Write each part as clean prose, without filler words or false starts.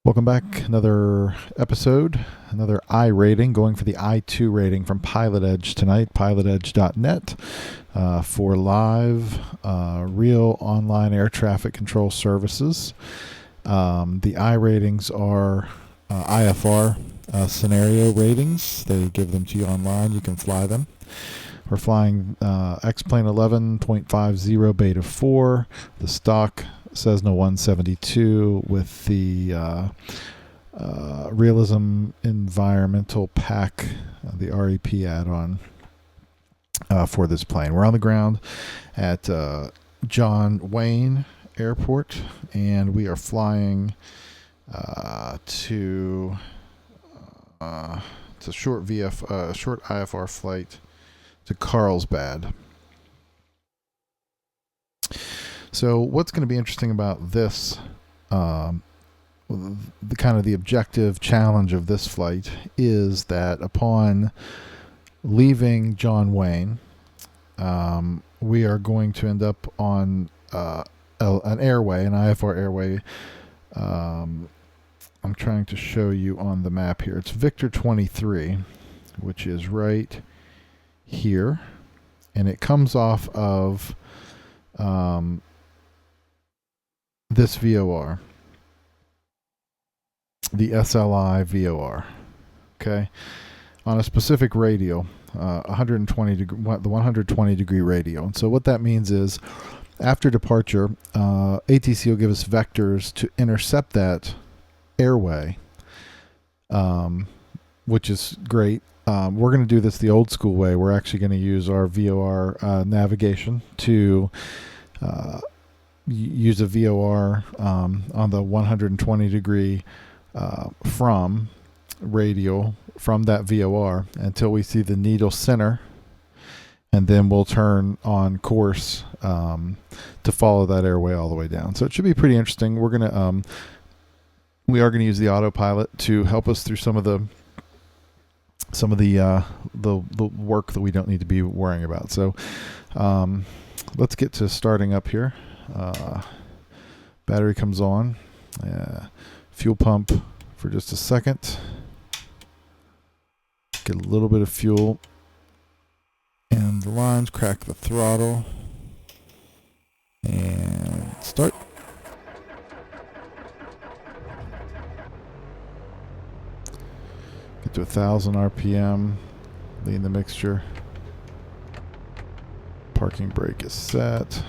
Welcome back. Another episode, another I rating, going for the I-2 rating from PilotEdge tonight, pilotedge.net, for live, real online air traffic control services. The I ratings are IFR scenario ratings. They give them to you online. You can fly them. We're flying X-Plane 11.50 Beta 4, the stock Cessna 172 with the Realism Environmental Pack, the REP add-on for this plane. We're on the ground at John Wayne Airport, and we are flying to it's a short short IFR flight to Carlsbad. So what's going to be interesting about this, the kind of the objective challenge of this flight is that upon leaving John Wayne, we are going to end up on an airway, an IFR airway. I'm trying to show you on the map here. It's Victor 23, which is right here, and it comes off of this VOR, the SLI VOR, okay, on a specific radial, 120 degree, the 120 degree radial. And so what that means is, after departure, ATC will give us vectors to intercept that airway, which is great. We're going to do this the old school way. We're actually going to use our VOR navigation to use a VOR on the 120 degree from radial from that VOR until we see the needle center, and then we'll turn on course to follow that airway all the way down. So it should be pretty interesting. We are going to use the autopilot to help us through some of the work that we don't need to be worrying about. So let's get to starting up here. Battery comes on. Fuel pump for just a second. Get a little bit of fuel in the lines. Crack the throttle and start. Get to 1,000 RPM. Lean the mixture. Parking brake is set.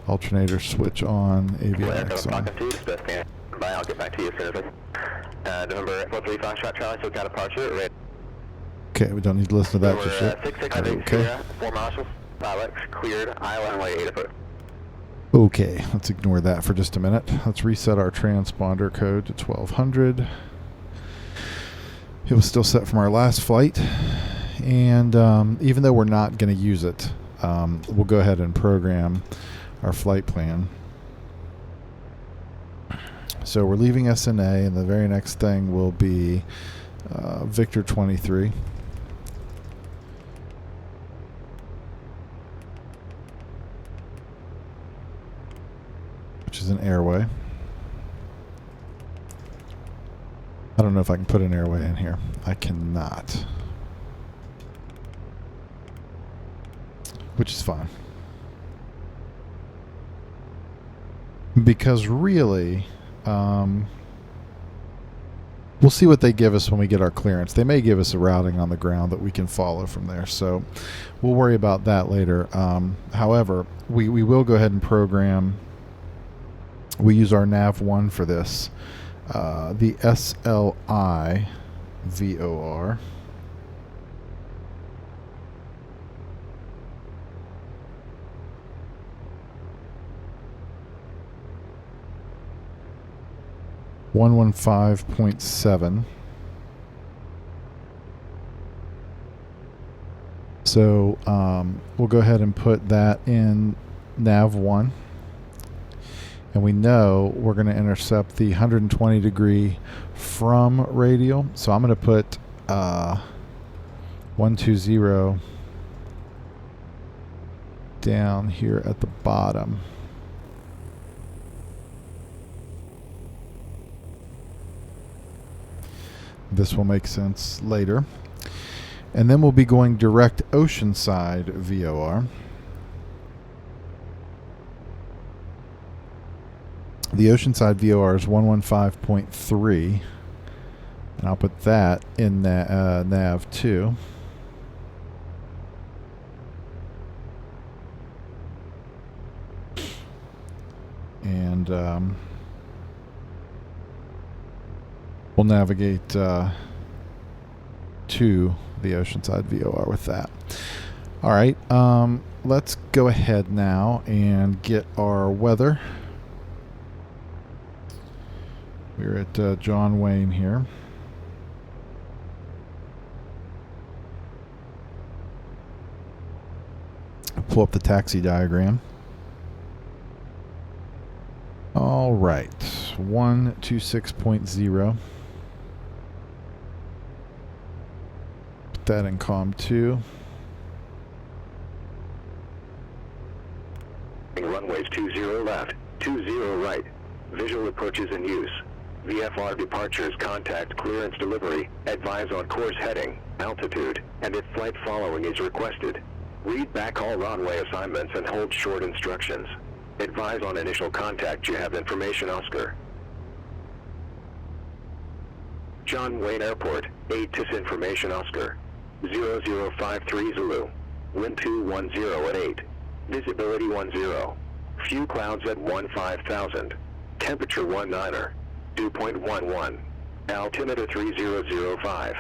Alternator switch on. Avionics on. I'll get back to you as soon as November 43 Foxtrot Charlie, so got departure. Okay, we don't need to listen to that just yet. 66, okay. 4 miles, pilots cleared, island way 8 foot. Okay, let's ignore that for just a minute. Let's reset our transponder code to 1200. It was still set from our last flight, and even though we're not going to use it, we'll go ahead and program our flight plan. So we're leaving SNA, and the very next thing will be Victor 23. Which is an airway. I don't know if I can put an airway in here. I cannot. Which is fine. Because really, we'll see what they give us when we get our clearance. They may give us a routing on the ground that we can follow from there. So we'll worry about that later. However, we will go ahead and program. We use our nav1 for this. The SLI VOR. .7. So we'll go ahead and put that in nav1. And we know we're going to intercept the 120 degree from radial. So I'm going to put 120 down here at the bottom. This will make sense later. And then we'll be going direct oceanside VOR. The oceanside VOR is 115.3. And I'll put that in nav 2. And we'll navigate to the oceanside VOR with that. All right, let's go ahead now and get our weather. We're at John Wayne here. I'll pull up the taxi diagram. All right, 126.0. Put that in COM 2. Runways 20 left, 20 right. Visual approaches in use. VFR departures, contact clearance delivery. Advise on course heading, altitude, and if flight following is requested. Read back all runway assignments and hold short instructions. Advise on initial contact. You have information, Oscar. John Wayne Airport, ATIS information, Oscar. 0053 Zulu. Wind 210 at 8. Visibility 10. Few clouds at 15,000. Temperature 19er. Dew point 11. Altimeter 3005.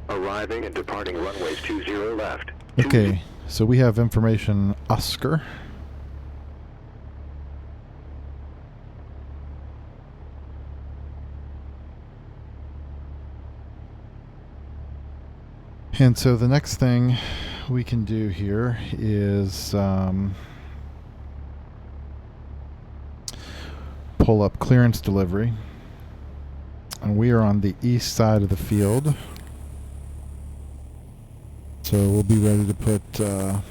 Arriving and departing runways 20 left. Okay, so we have information, Oscar. And so the next thing we can do here is pull up clearance delivery. And we are on the east side of the field. So we'll be ready to put the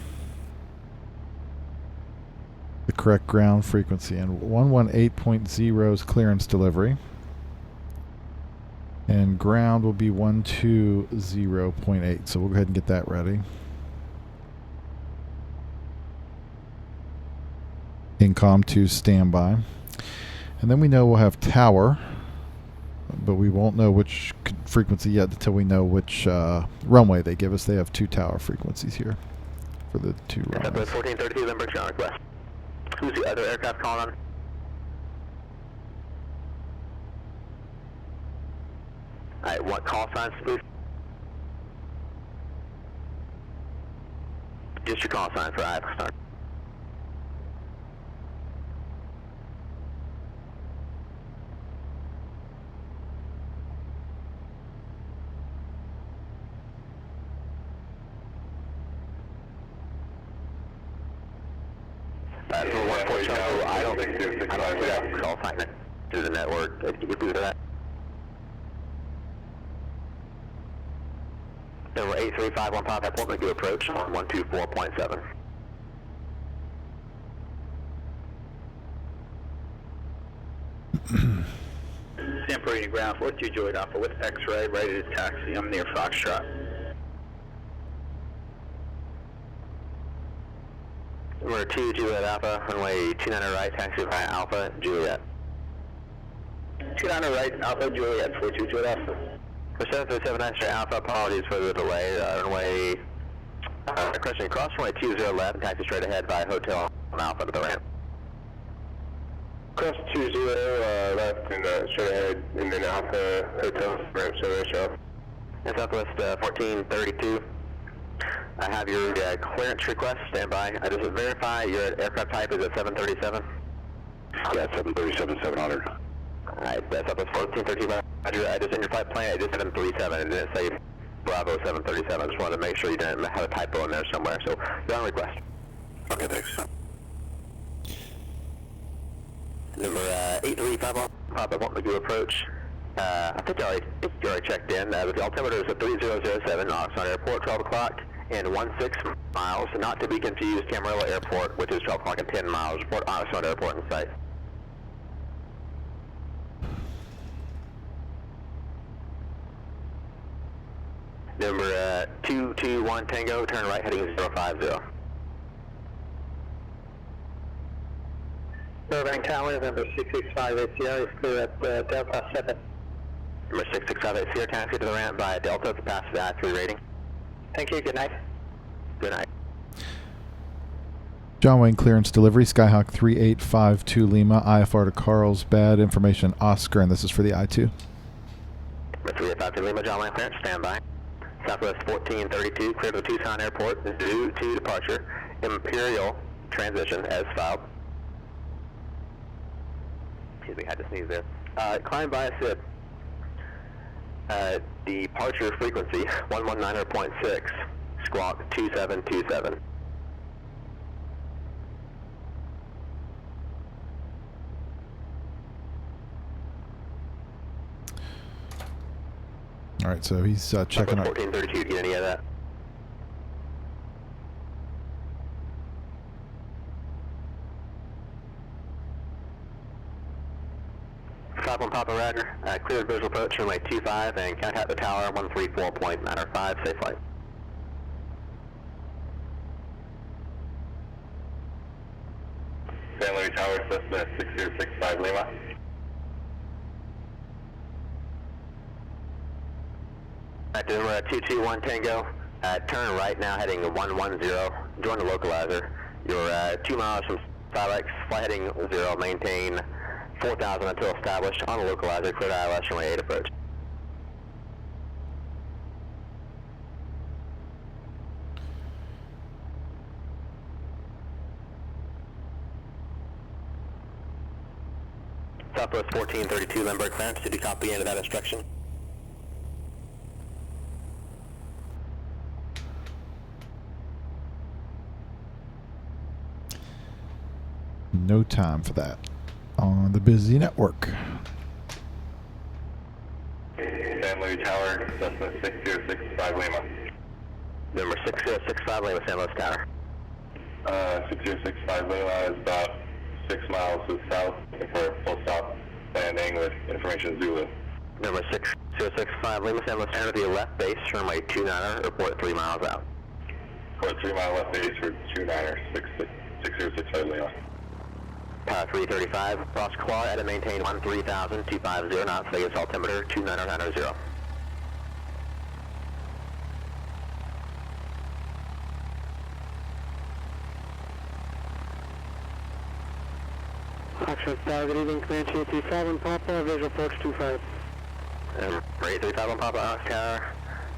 correct ground frequency in. 118.0's clearance delivery. And ground will be 120.8. So we'll go ahead and get that ready. In COM 2 standby. And then we know we'll have tower, but we won't know which frequency yet until we know which runway they give us. They have 2 tower frequencies here for the 2 runways. 1432 Limburg, John request. Who's the other aircraft calling on? Alright, what call signs, please? Just your call sign for I-2. I don't think we have to call sign it through the network. Can you do that? Number 8351 Papa Port, make your approach on 124.7. Stand ready to ground, 42 Juliet Alpha with X-ray, ready to taxi. I'm near Foxtrot. Number 2 Juliet Alpha, runway 29 right, taxi by Alpha Juliet. 29 right, Alpha Juliet, 42 Juliet Alpha. For 737 Extra Alpha, apologies for the delay. Runway, correction, cross runway 20 left, taxi straight ahead by Hotel Alpha to the ramp. Cross 20 left and straight ahead, and then Alpha Hotel ramp, so there show. And Southwest 1432. I have your clearance request, stand by. I just verify your aircraft type is a 737. Yeah, 737-700. Alright, Southwest 1432. I just in your flight plan, it is 737. It didn't say Bravo 737. I just wanted to make sure you didn't have a typo in there somewhere. So, you're on request. Okay, thanks. Number 8351, Papa, want to do approach. I think you already checked in. The altimeter is at 3007, Oxnard Airport, 12 o'clock and 16 miles. Not to be confused, Camarillo Airport, which is 12 o'clock and 10 miles. Report Oxnard Airport in sight. Number 221 Tango, turn right heading 050. Burbank Tower, number 665 ACR is clear at Delta 7. Number 665 ACR, taxi to the ramp by Delta to pass the I-3 rating. Thank you, good night. Good night. John Wayne clearance delivery, Skyhawk 3852 Lima, IFR to Carlsbad, information Oscar, and this is for the I-2. Number 3852 Lima, John Wayne clearance, standby. Southwest 1432, clear to Tucson Airport, due to departure. Imperial transition as filed. Excuse me, had to sneeze there. Climb by a SID. Departure frequency 119.6, squawk 2727. All right, so he's checking out. 1432, get any of that? Papa Papa Radar, cleared visual approach runway 25 and contact the tower 134.95, safe flight. San Luis Tower, Cessna 6065 Lima. At number 221 Tango, turn right now heading 110, join the localizer. You're 2 miles from Silex, flight heading 0, maintain 4,000 until established on the localizer, clear ILS runway 8 approach. Southwest 1432 Lindbergh clearance, did you copy into that instruction? No time for that on the busy network. San Luis Tower, Cessna 6065 Lima. Number 6065 Lima, San Luis Tower. 6065 Lima is about 6 miles to the south for a full stop landing with information Zulu. Number 6065 Lima, San Luis Tower to the left base, runway 29er, report 3 miles out. Report 3 mile left base for 29er, 6065 Lima. 335, cross quad at and maintain 13,000, 250 knots, Vegas altimeter 29090. Oxford Tower, good evening, clearance 835 on Papa, visual approach 25. 835 on Papa, Ox Tower,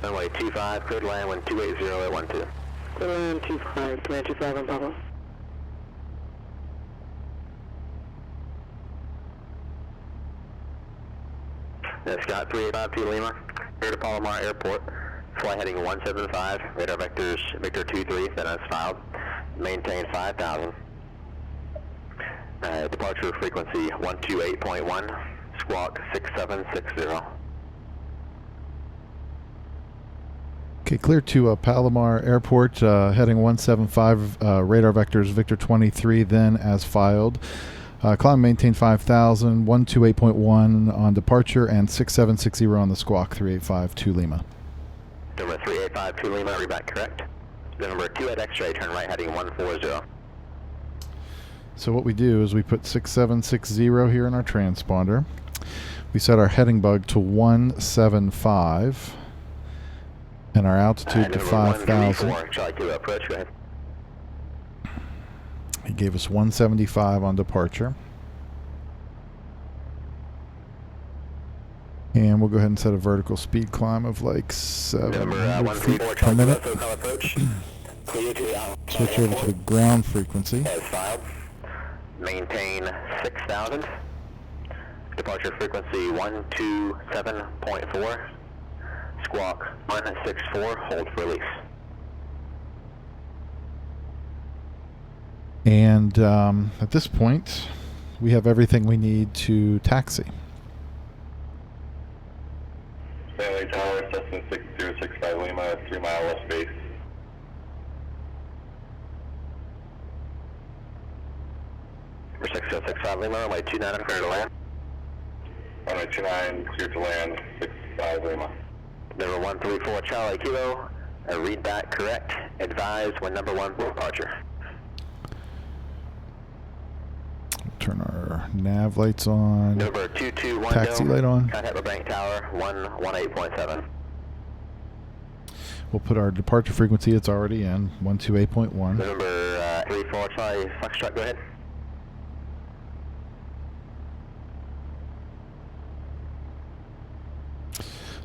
runway 25, cleared land, wind 280 at 12. Clear land 25, clearance 25 on Papa. Scott 3852 Lima, here to Palomar Airport, flight heading 175, radar vectors Victor 23, that is filed, maintain 5,000. Departure frequency 128.1, squawk 6760. Okay, clear to Palomar Airport, heading 175, radar vectors Victor 23, then as filed. Climb maintain 5,000, 128.1 on departure, and 6760 on the squawk 3852 Lima. Number 3852 Lima, read back correct. The number 2 at X-ray, turn right heading 140. So what we do is we put 6760 here in our transponder. We set our heading bug to 175 and our altitude to 5,000. Try to approach, go ahead. He gave us 175 on departure. And we'll go ahead and set a vertical speed climb of like 700 feet per minute. Switch over to the ground frequency. As filed. Maintain 6,000. Departure frequency 127.4. Squawk 164. Hold for release. And at this point, we have everything we need to taxi. Stanley Tower, Cessna 6065 Lima, 3 mile west base. Number 6065 Lima, runway 29, clear to land. Runway 29, clear to land, 65 Lima. Number 134 Charlie Kilo, read back correct. Advise when number 1 for departure. Turn our nav lights on. Number 221 Taxi light on. Contact Burbank Tower 118.7. We'll put our departure frequency, it's already in, 128.1. Number 34 Charlie Foxtrot, go ahead.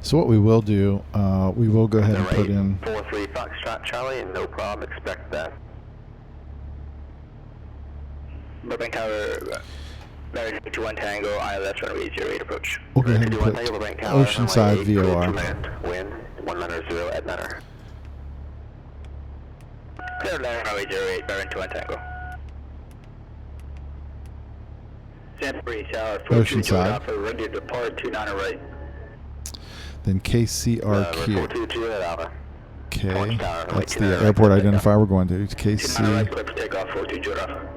So what we will do, we will go ahead and put in 43 Foxtrot Charlie, no problem, expect that. Burbank Tower, Barry 21 Tango, ILS runway 08 approach. we'll go ahead and put Oceanside VOR. Wind 190 at Laminar. Clear Laminar runway 08, Barry 21 Tango. Sanford Tower, Oceanside. Alpha, ready to depart 29 right. Then KCRQ. 422 at Alpha. Okay, that's the airport identifier we're going to. It's 29 right, KCRQ. clear for takeoff, 42 Alpha.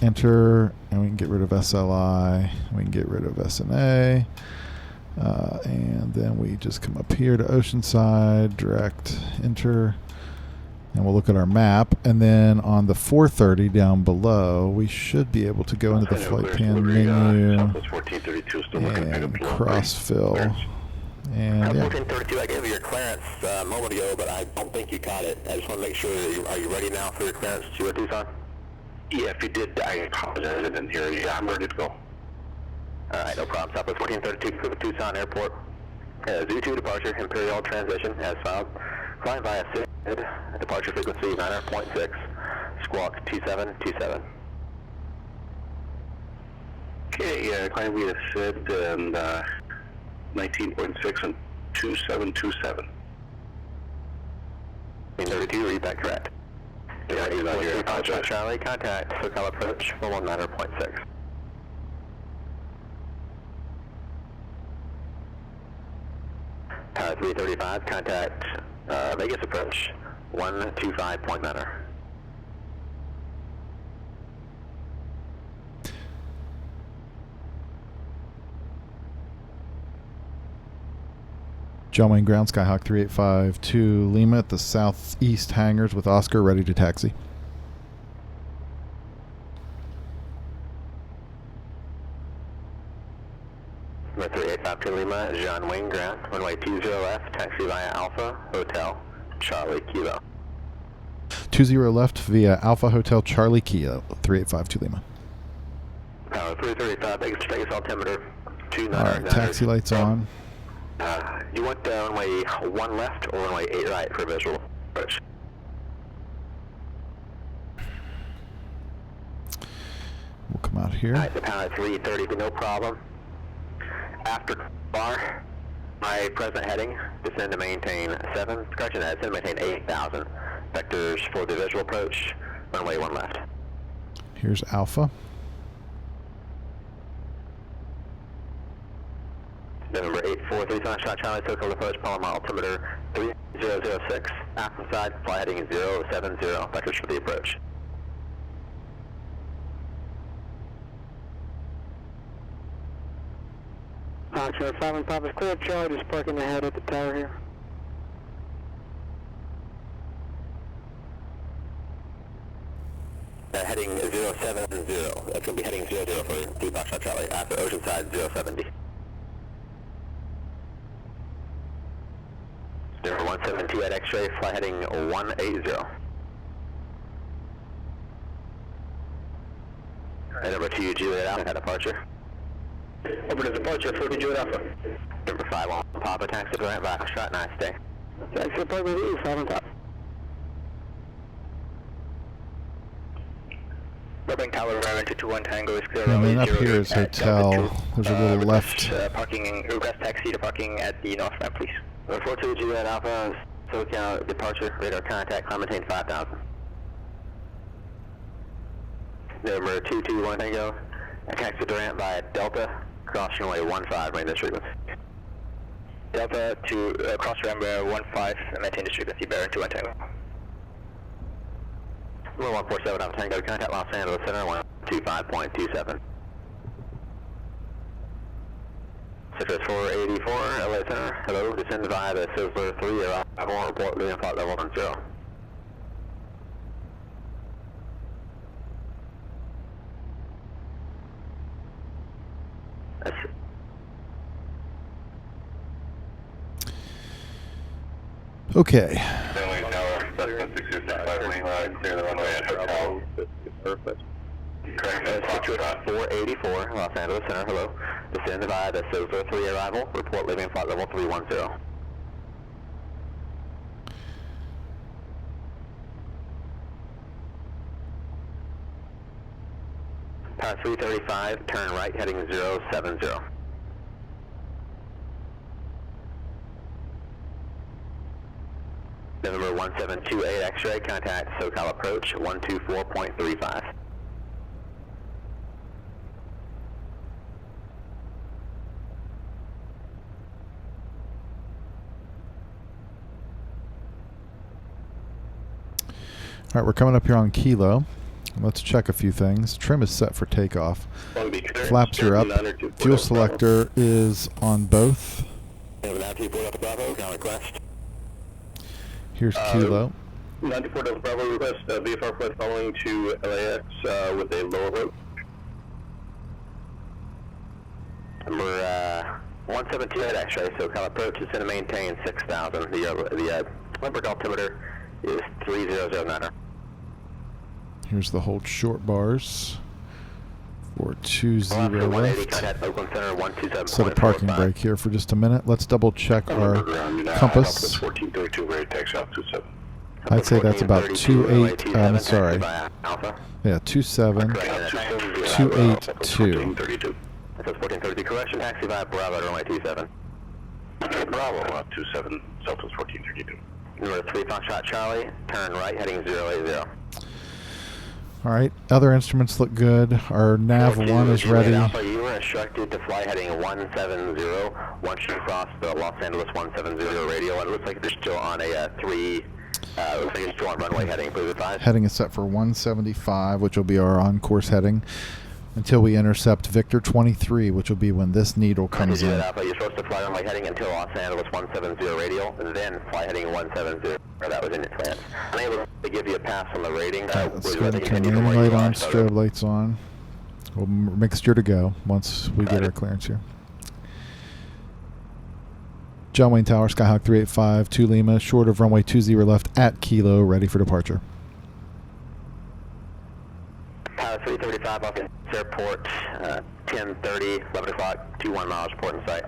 Enter, and we can get rid of SLI. We can get rid of SNA. And then we just come up here to Oceanside, direct enter, and we'll look at our map. And then on the 430 down below, we should be able to go into the flight pan menu and cross-fill. And yeah. 1432, I gave you your clearance a moment ago, but I don't think you caught it. I just want to make sure that are you ready now for your clearance to Tucson? Yeah, if you did, I apologize. I didn't hear you. Yeah, I'm ready to go. Alright, no problem. Southwest 1432 for the Tucson Airport. Z2 departure, Imperial transition as filed. Climb via SID, departure frequency 9.6, squawk 2727. Okay, climb via SID and 19.6 and 2727. 32, read that correct. Yeah, he's not here. I apologize. Charlie, contact SoCal approach 419.6. Tower 335, contact Vegas approach 125.9. John Wayne Ground, Skyhawk 3852 Lima at the southeast hangars with Oscar ready to taxi. Number 3852 Lima, John Wayne Ground, runway 20 left, taxi via Alpha Hotel, Charlie Kilo. 20 left via Alpha Hotel Charlie Kilo, 3852 Lima. Tower 335, Vegas altimeter 299. Alright, taxi lights on. You want runway 1 left or runway 8 right for visual approach? We'll come out here. Alright, the power 330, no problem. After bar, my present heading, descend to maintain 7, correction, descend to maintain 8,000. Vectors for the visual approach, runway 1 left. Here's Alpha. Number 843 Foxtrot Charlie, SoCal approach, Palomar altimeter 3006, Alpha side, fly heading 070, vectors for the approach. Foxtrot 5 and Papa's clear, Charlie, just parking ahead at the tower here. Heading 070, that's going to be heading 00 for 3 Foxtrot Charlie, after Oceanside 070. Number 172 at X-ray, fly heading 180. And number 2 Juliet Alpha, departure. Over to departure, 40 Juliet Alpha. Number 5 on Papa, taxi to Foxtrot, nice day. Taxi apartment E, 5 on top. Burbank Tower, runway 221 Tango is clear. And then runway up here 08 is at hotel. Delta 2. There's a little Request, left. request taxi to parking at the north ramp, please. Number 42 Juliet Alpha, SoCal departure, radar contact, climb maintain 5,000. Number 221 Tango, taxi to ramp via Delta, cross runway 15, maintain this frequency. Delta to cross runway 15, maintain this frequency, bearing 21 Tango. Number 147 Alpha Tango, contact Los Angeles Center, 25.27. Citrus 484, LA Center. Hello, descend via the Sizzler 3, arrival, report leaving flight level 10. Okay. Stanley Tower, Cessna 665, Laminar, clear the runway at hotel. Perfect. Citrus 484, Los Angeles Center, hello. Descend via the Sizzler 3 arrival, report leaving flight level 310. Power 335, turn right heading 070. November 1728 X-ray, contact SoCal approach 124.35. All right, we're coming up here on Kilo. Let's check a few things. Trim is set for takeoff. Flaps are up. Fuel selector is on both. Here's Kilo. 94 Delta Bravo, request VFR flight following to LAX with a lower rope. Number 1728 X-ray, SoCal approach is going to maintain 6,000. The Limburg altimeter is 3009. Here's the hold short bars for 20 left. Set a parking brake here for just a minute. Let's double check our compass. 1432 ready takes off 27. I'd say that's about 28. I'm sorry. Yeah, 27. 282. That's 1432. Correction, taxi via Bravo, runway 27. Bravo, 27, Southwest 1432. Number 3 Foxtrot Charlie, turn right heading 080. All right, other instruments look good. Our nav 1 is ready. Alpha, you were instructed to fly heading 170 once you cross the Los Angeles 170 radio. It looks like they're still on a 3. Looks like it's still on runway heading. Please advise. Heading is set for 175, which will be our on-course heading, until we intercept Victor 23, which will be when this needle comes in. Alpha, you're supposed to fly runway heading until Los Angeles 170 radio, and then fly heading 170. That was in your plans. I'm able to give you a pass on the rating. Let's go ahead and turn the main light on, strobe lights on. We'll mixture to go once we get our clearance here. John Wayne Tower, Skyhawk 385, 2 Lima, short of runway 20 left at Kilo, ready for departure. Power 335 off the airport, 10:30, 11 o'clock, 21 miles, port in sight.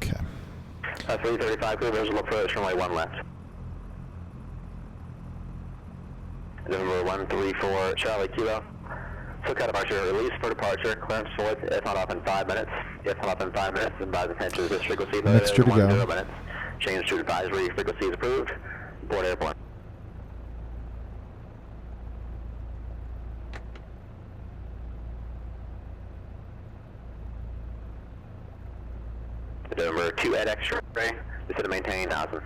Okay. 335, clear visual approach, runway 1 left. Number 134, Charlie Kilo. SoCal departure release for departure. Clearance forward, if not off in 5 minutes. If not off in 5 minutes, advise attention to this frequency. Mixture to go. 0 minutes. Change to advisory, frequency is approved. Board airplane. Number 2 at X-ray, is to maintain 1,000.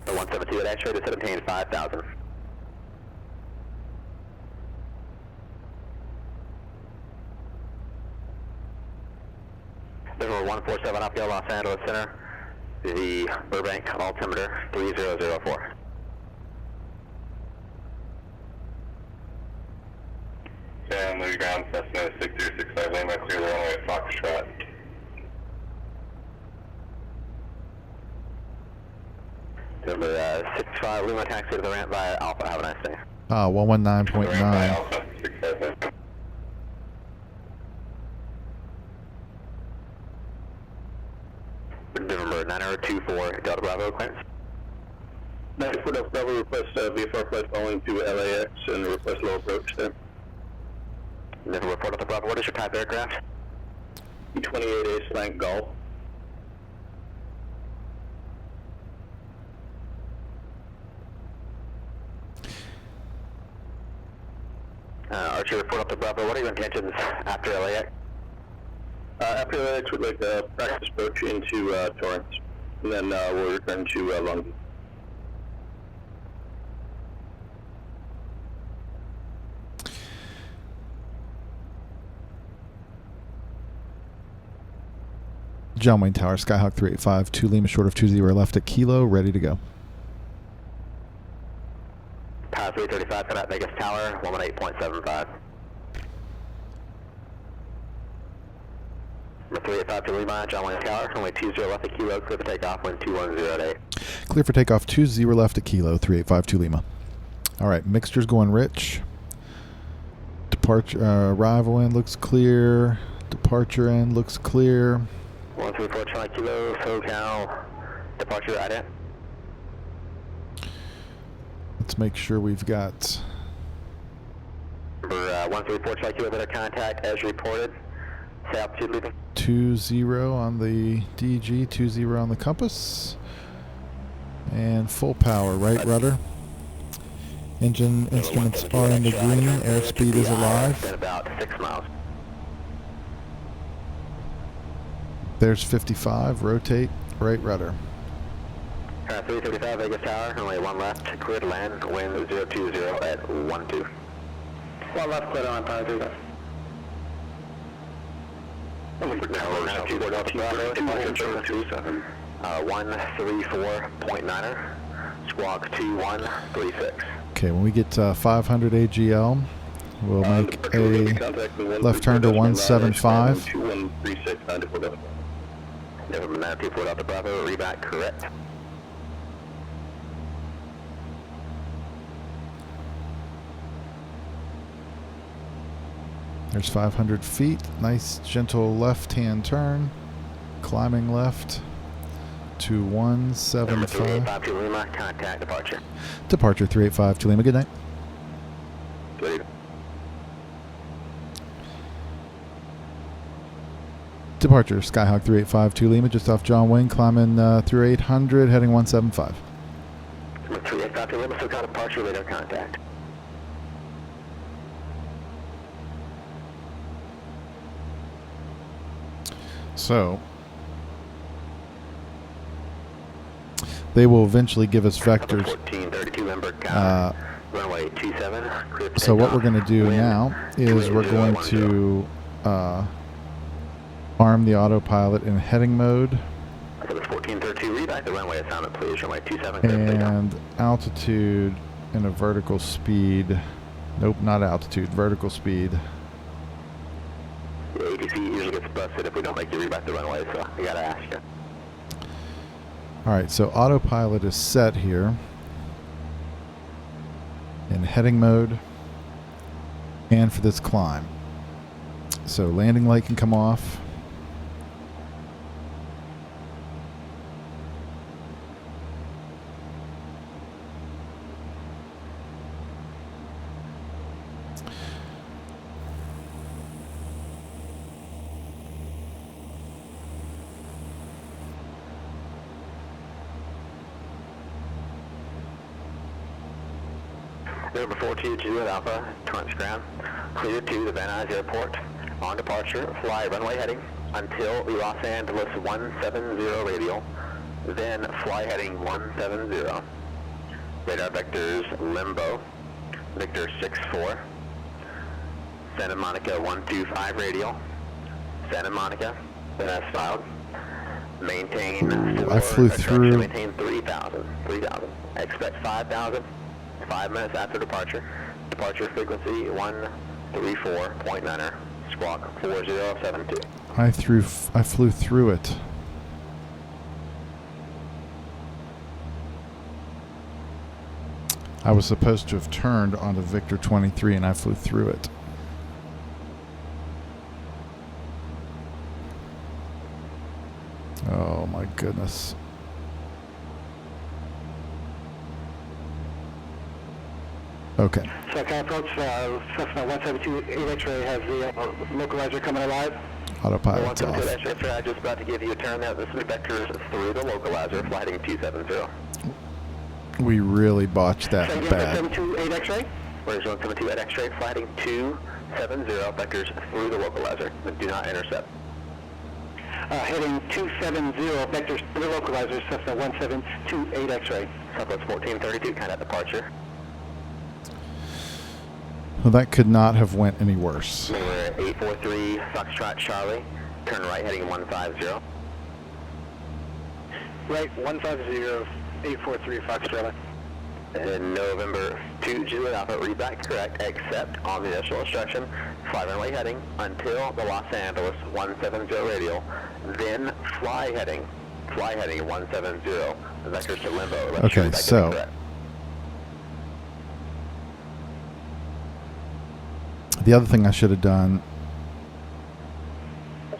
The 172 at X-ray, is to maintain 5,000. Number 147 uphill, Los Angeles Center, the Burbank altimeter 3004. And move ground, Cessna 6065, Lima, clear the runway at Foxtrot. Number 65 Lima, taxi to the ramp via Alpha. Have a nice day. 119.9. Alpha, 67. Number 9024 Delta Bravo, clearance. 94 Delta Bravo, request VFR flight following to LAX and request low approach there. Number report Delta Bravo, what is your type aircraft? E28A slant Golf. Archer, report up to Bravo. What are your intentions after LAX? After LAX, we'd like to practice approach into Torrance, and then we'll return to Long Beach. John Wayne Tower, Skyhawk 385, 2 Lima short of 20 left at Kilo, ready to go. Power 335, cut out Vegas Tower, 118.75. Number 385 to Lima, John Wayne Tower, only 20 left at Kilo, clear for takeoff, wind 210 at 8. Clear for takeoff, 20 left at Kilo, 385 to Lima. All right, mixture's going rich. Departure, arrival end looks clear. Departure end looks clear. 134 Charlie Kilo, SoCal, departure right in. Let's make sure we've got... Number 134 Charlie Kilo, better contact as reported. Say altitude leaving. 20 on the DG, 20 on the compass. And full power, right rudder. Engine instruments are in the green. Airspeed is alive. At about 6 miles. There's 55. Rotate. Right rudder. 335 Vegas Tower. Only one left. Clear to land. Wind 020 at 12. One left. Clear on power 3. Departure 134.9er. Squawk 2136. Okay, when we get 500 AGL, we'll make a left turn to 175. 2136. Never been 94 Delta Bravo, reback correct. There's 500 feet. Nice, gentle left-hand turn. Climbing left to 175. 385 to Lima, contact departure. Departure 385 to Lima. Good night. Good evening. Departure Skyhawk 385 to Lima, just off John Wayne, climbing through 800, heading 175. 385 to Lima, SoCal departure, radar contact. So, they will eventually give us vectors. 1432 member runway 27. So what we're going to do now is we're going to arm the autopilot in heading mode. So it's 1432, reback the runway assignment please, runway 27. And altitude and a vertical speed. Nope, not altitude, vertical speed. The ATC usually gets busted if we don't make you reback the runway, so I gotta ask you. Alright, so autopilot is set here in heading mode and for this climb. So landing light can come off. Number 422 at Alpha, Torrance ground. Clear to the Van Nuys Airport. On departure, fly runway heading until Los Angeles 170 radial. Then fly heading 170. Radar vectors limbo. Victor 64. Santa Monica 125 radial. Santa Monica, then that's filed. Maintain 4. I flew through. Maintain 3,000. 3,000. Expect 5,000. 5 minutes after departure. Departure frequency 134.9er. Squawk 4072. I flew through it. I was supposed to have turned onto Victor 23 and I flew through it. Oh my goodness. Okay. So can I approach Cessna 172 8X-ray has the localizer coming alive? Autopilot's off. 172 I'm just about to give you a turn now. This is vectors through the localizer, flight heading 270. We really botched that bad. 172 8X-ray? Where's 172 at X-ray, flight heading 270, vectors through the localizer. Do not intercept. Heading 270, vectors to the localizer, Cessna 172 8X-ray. Southwest 1432, contact departure. Well, that could not have went any worse. Number 843 Foxtrot Charlie, turn right heading 150. Right, 150, 843 Foxtrot. And November 2 Juliet Alpha, read back correct, except on the initial instruction, fly runway heading until the Los Angeles 170 radial, then fly heading 170, vectors to limbo. Let's Okay, read back so correct. the other thing I should have done,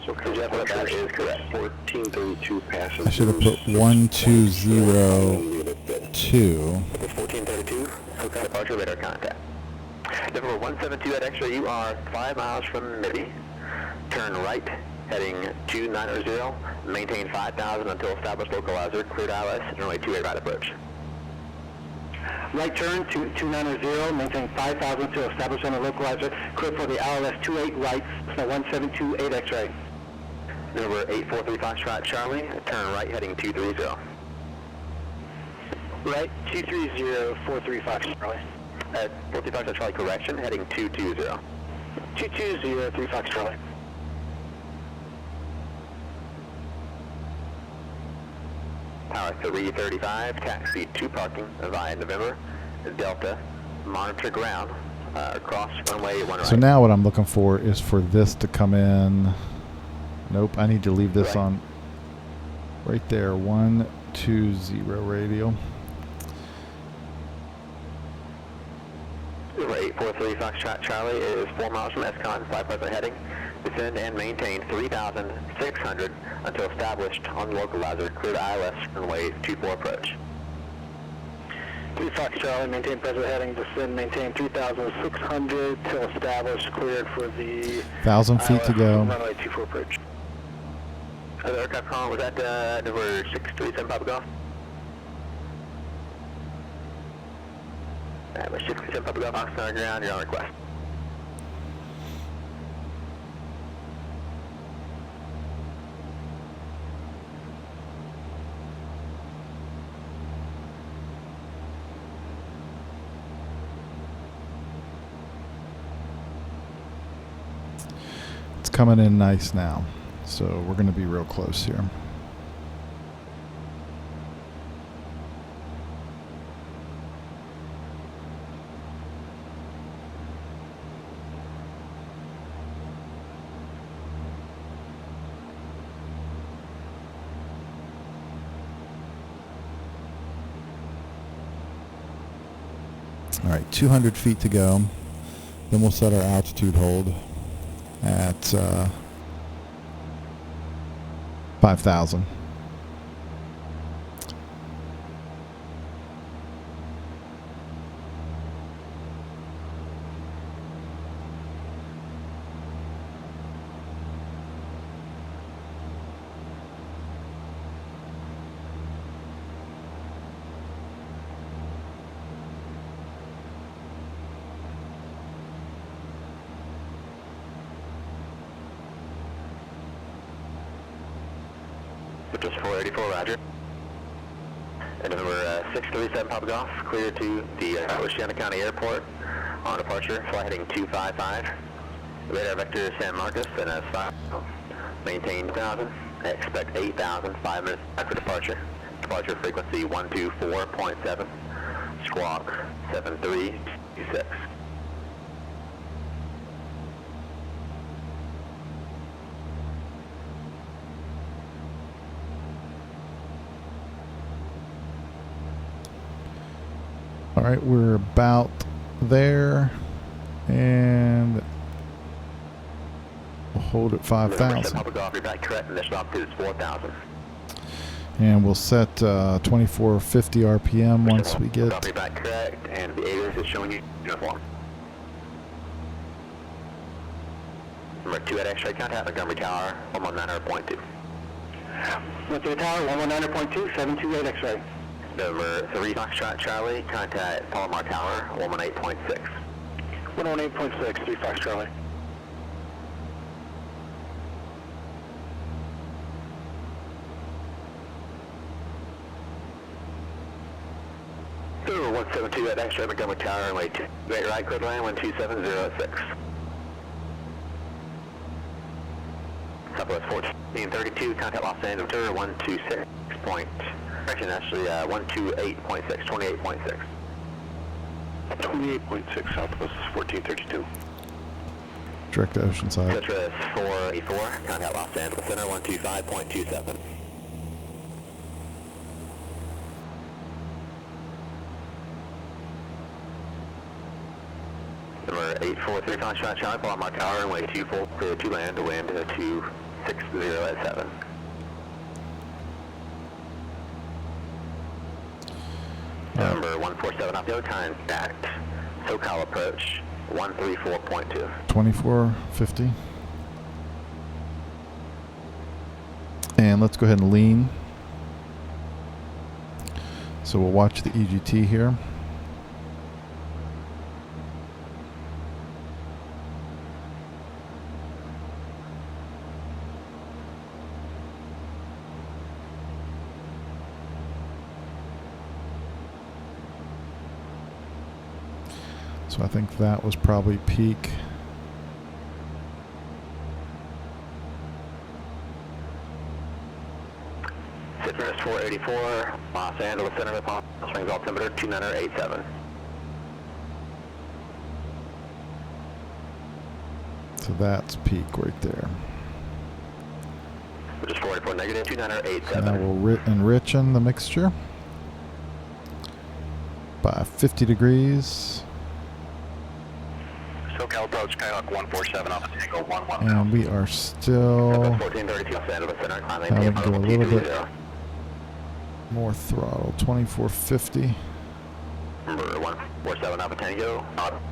So Jeff, that is correct. 1432 passengers. I should have put 1202. 1432, okay. Departure radar contact. Number 172 at X-ray, you are 5 miles from Midi. Turn right, heading 290, maintain 5,000 until established localizer, cleared ILS, and runway 28 right approach. Right turn to 290, maintain 5,000 to establish on the localizer, clear for the ILS 28 right, Cessna 1728 X-ray. Number 843 Foxtrot Charlie, turn right, heading 230. Right, 230, 43 Foxtrot Charlie. 43 Foxtrot Charlie, correction, heading 220. 220, 3 Foxtrot Charlie. Tower 335, taxi to parking via November, Delta, monitor ground, cross runway 1 right. So now what I'm looking for is for this to come in. Nope, I need to leave this Right. on right there, 120 radial. Number 843 Foxtrot Charlie is 4 miles from ESCON, 5 heading. Descend and maintain 3,600 until established on the localizer, cleared ILS, runway 24 approach. 3 Fox Charlie, maintain present heading, descend, maintain 3,600 till established, cleared for the 1,000 feet to go. runway 24 approach. The aircraft calling was at number 637 Papa Golf. Alright, 637 Papa Golf, Oxnard ground, you're on request. It's coming in nice now. So we're going to be real close here. All right, 200 feet to go. Then we'll set our altitude hold at 5,000. Just 484, roger. And number 637 Papa Golf, clear to the Oceana County Airport on departure, flight heading 255. Radar vector San Marcos and a 5. Maintain 1,000. Expect 8,000, 5 minutes after departure. Departure frequency 124.7. Squawk 7326. All right, we're about there, and we'll hold at 5,000. Papa Golf, you're back correct. Initial altitude is 4,000. And we'll set 2450 RPM once we get. You're back correct, and the alias is showing you uniform. Number 2 at X-ray contact Montgomery Tower, 119.2. Montgomery Tower, 119.2, 728 X-ray. Number 3 Foxtrot Charlie, contact Palomar Tower, 118.6. 118.6, 3 Fox Charlie. Number 172 at X-ray Montgomery Tower, runway 28 right, cleared land, 12706. South Southwest 1432, contact Los Angeles, 126 point, correction, actually 128.6, 28.6. 28.6 Southwest 1432. Direct to Oceanside. Citrus 484, contact Los Angeles Center, 125.27. Number 843, contract Charlie, Paul Mark Tower, runway 24, clear to land, to wind 260 at 7. Number 147 off the other contact, SoCal approach, 134.2. 2450. And let's go ahead and lean. So we'll watch the EGT here. So I think that was probably peak. Citrus 484, Los Angeles Center, Palm Springs altimeter 2987. So that's peak right there. Which is 484 negative, So now 2987. we'll enrichen the mixture by 50 degrees. SoCal approach, Skyhawk 147 off the Tango 11. And we are still 1432, Los Angeles Center, climbing having to go a little bit 220. more throttle. 2450. Number 147 Alpha Tango,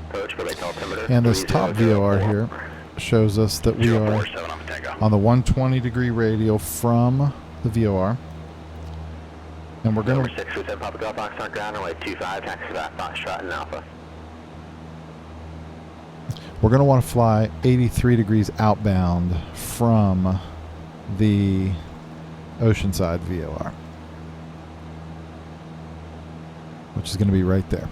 approach for lake altimeter. And this top VOR here shows us that we are 47 off the Tango. on the 120 degree radial from the VOR. And we're going Number to 637 Papa Golf Box on ground, runway 25, taxi back, Foxtrot and Alpha. want to fly 83 degrees outbound from the Oceanside VOR, which is going to be right there.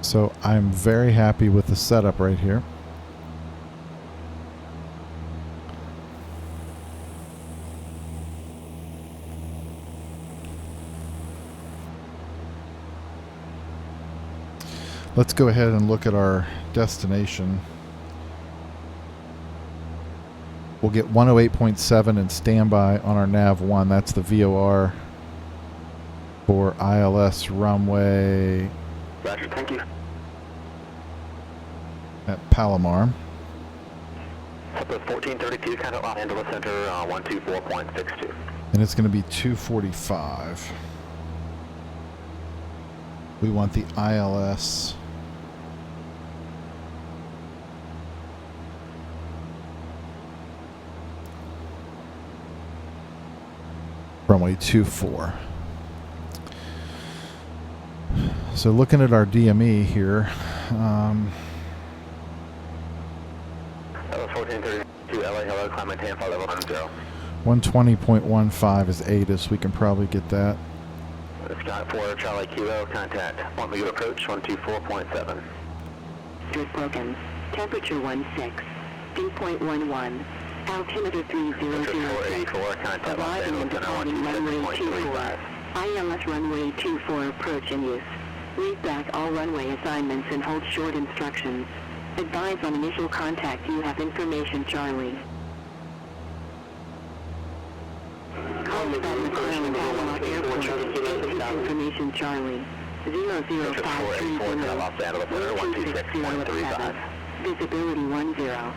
So I'm very happy with the setup right here. Let's go ahead and look at our destination. We'll get 108.7 and standby on our nav1. That's the VOR for ILS runway Roger, thank you. at Palomar. Southwest 1432, contact Los Angeles Center, 124.62. And it's going to be 245. We want the ILS runway 24. So looking at our DME here, Southwest 1432, LA, hello, climbing Tampa, level 10. 120.15 is ATIS. We can probably get that. Scott 4, Charlie Kilo, contact Point Laguna approach, 124.7. Drift broken. Temperature 16. Dew point 11. Altimeter 3006. 484, contact Los Arriving and Angeles Center, departing runway 126.35. 24. ILS runway 24 approach in use. Read back all runway assignments and hold short instructions. Advise on initial contact. You have information, Charlie. Carlsbad McClellan Havelock Airport. Information, Charlie. 0053 484, Los Angeles Center, 126.35. Visibility 10.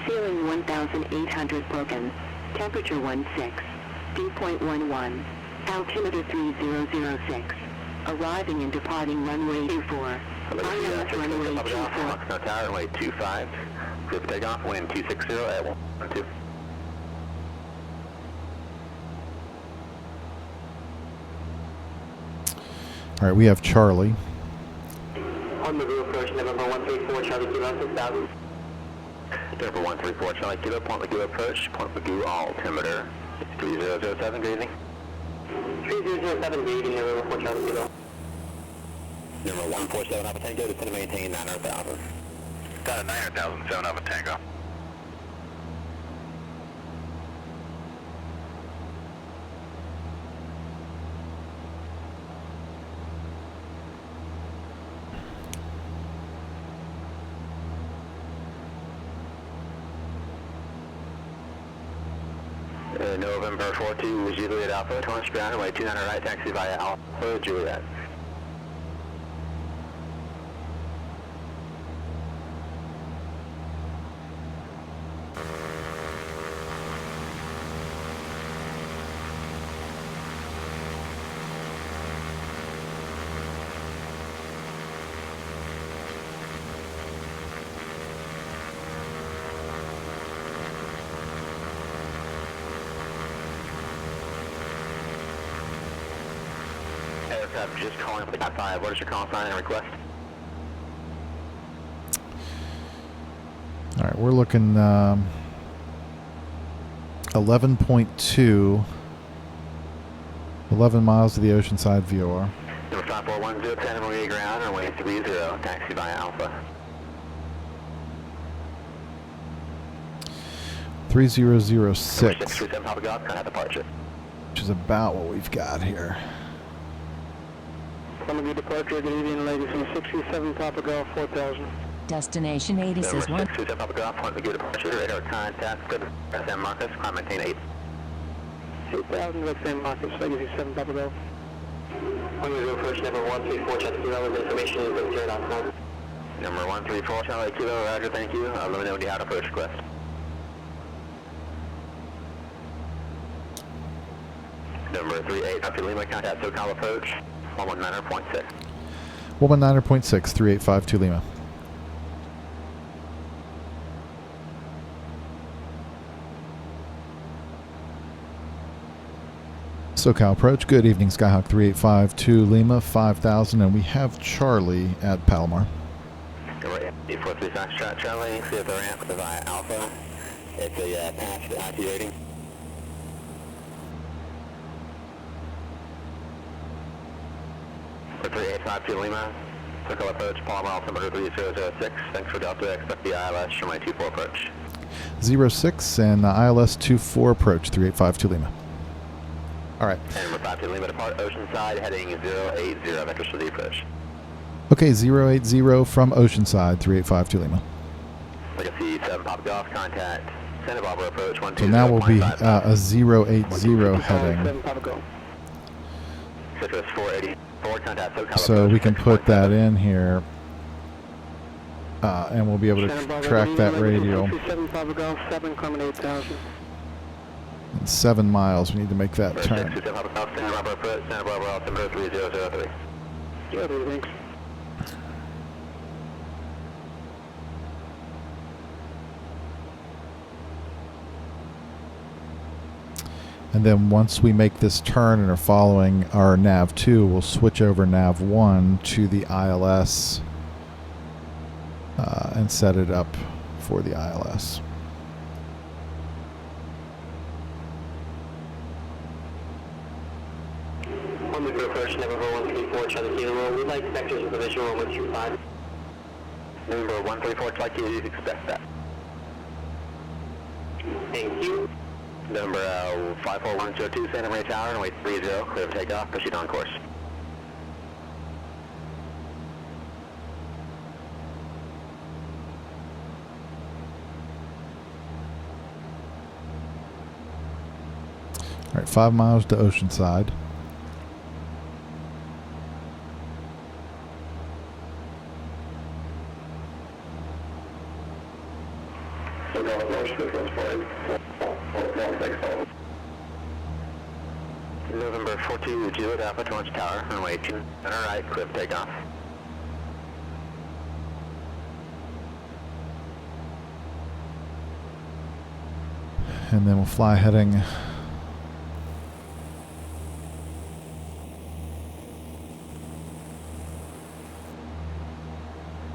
Ceiling 1,800 broken. Temperature 16. Dew point 11. Altimeter 3006. Arriving and departing runway 24. ILS runway 24. Foxtrot Tower, runway 25. Group takeoff, wind 260 at 12. All right, we have Charlie. On the roof approach, November 134, Charlie Kilo 6000. November 134, Charlie Kilo, Point Laguna approach, Point Laguna altimeter 3007, good evening. 3007, good evening, November 4 Charlie Kilo. Number 147 Alpha Tango, descend to maintain 900,000. Down at 900,000, 7 Alpha Tango. November 42, Juliet Alpha, 200 ground, runway 29 right, taxi via Alpha, Juliet. Aircraft just calling up the Cat 5. What is your call sign and request? All right, we're looking 11.2, 11 miles to the Oceanside VOR. Number 5410, Santa Maria ground, runway 30, taxi via Alpha. 3006, 637 Papa Golf, contact departure. which is about what we've got here. Columbia departure, good evening, ladies from 637 Papa Golf 4000. Destination 80 says Number 1. 637 Papa Golf, point to good departure, radar contact, good, San Marcos, climb maintain 8. 2000, West San Marcos, ladies 7 Papa Golf. I'm going to go approach number 134, check the relevant information is obtained on time. Number 134, Charlie Kilo, roger, thank you. Let me know when you have approach request. Number 38, Alpha Lima, contact SoCal approach, 119.6. 119.6, 3852 Lima. SoCal approach. Good evening, Skyhawk 3852 Lima, 5000, and we have Charlie at Palomar. Number 843 Foxtrot, Charlie, see if the ramp is via Alpha. It's a pass to I-2 rating. For 3852 Lima, SoCal approach, Palomar, altimeter 3006. Thanks for Delta, expect the ILS, runway 24 approach. 06 and ILS 24 approach, 3852 Lima. All right. And number 52 Lima, depart Oceanside, heading 080, vectors for the approach. Okay, 080 from Oceanside, 3852 Lima. Legacy 7 Pop Golf, contact Santa Barbara approach, 120. So now we'll be a 080 heading. 7 Papa Golf. Citrus 484, contact SoCal So approach, we can put 6.7. that in here, and we'll be able to track that radial. 7 Papa Golf, 7, coming 8000. In 7 miles, we need to make that For turn. 627 Papa Golf, Santa Barbara approach, Santa Barbara altimeter 3003. Yeah, thanks. And then once we make this turn and are following our nav2, we'll switch over nav1 to the ILS and set it up for the ILS. On the approach, number 134, Charlie Kilo, we'd like vectors of provision 1125. Number 134, Charlie Kilo, you'd expect that. Thank you. Number 54102, Santa Maria Tower, runway 30, clear of takeoff, proceed on course. All right, 5 miles to Oceanside. November 42, Juliet Alpha, Torrance Tower, runway 2, center right, clear of takeoff. And then we'll fly heading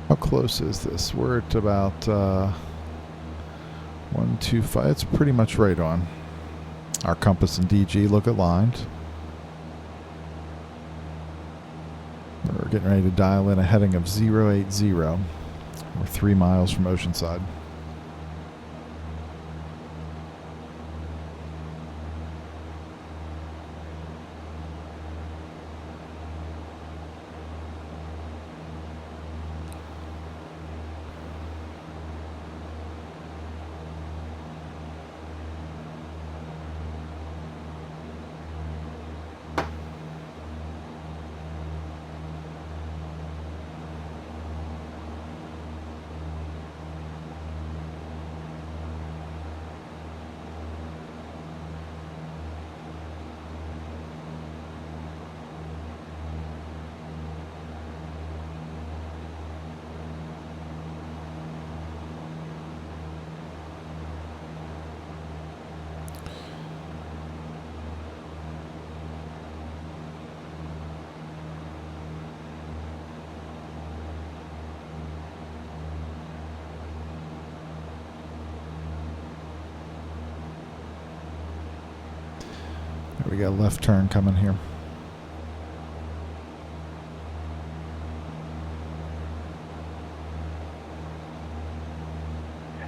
how close is this? We're at about 125. It's pretty much right on. Our compass and DG look aligned. We're getting ready to dial in a heading of 080. We're 3 miles from Oceanside. We got a left turn coming here.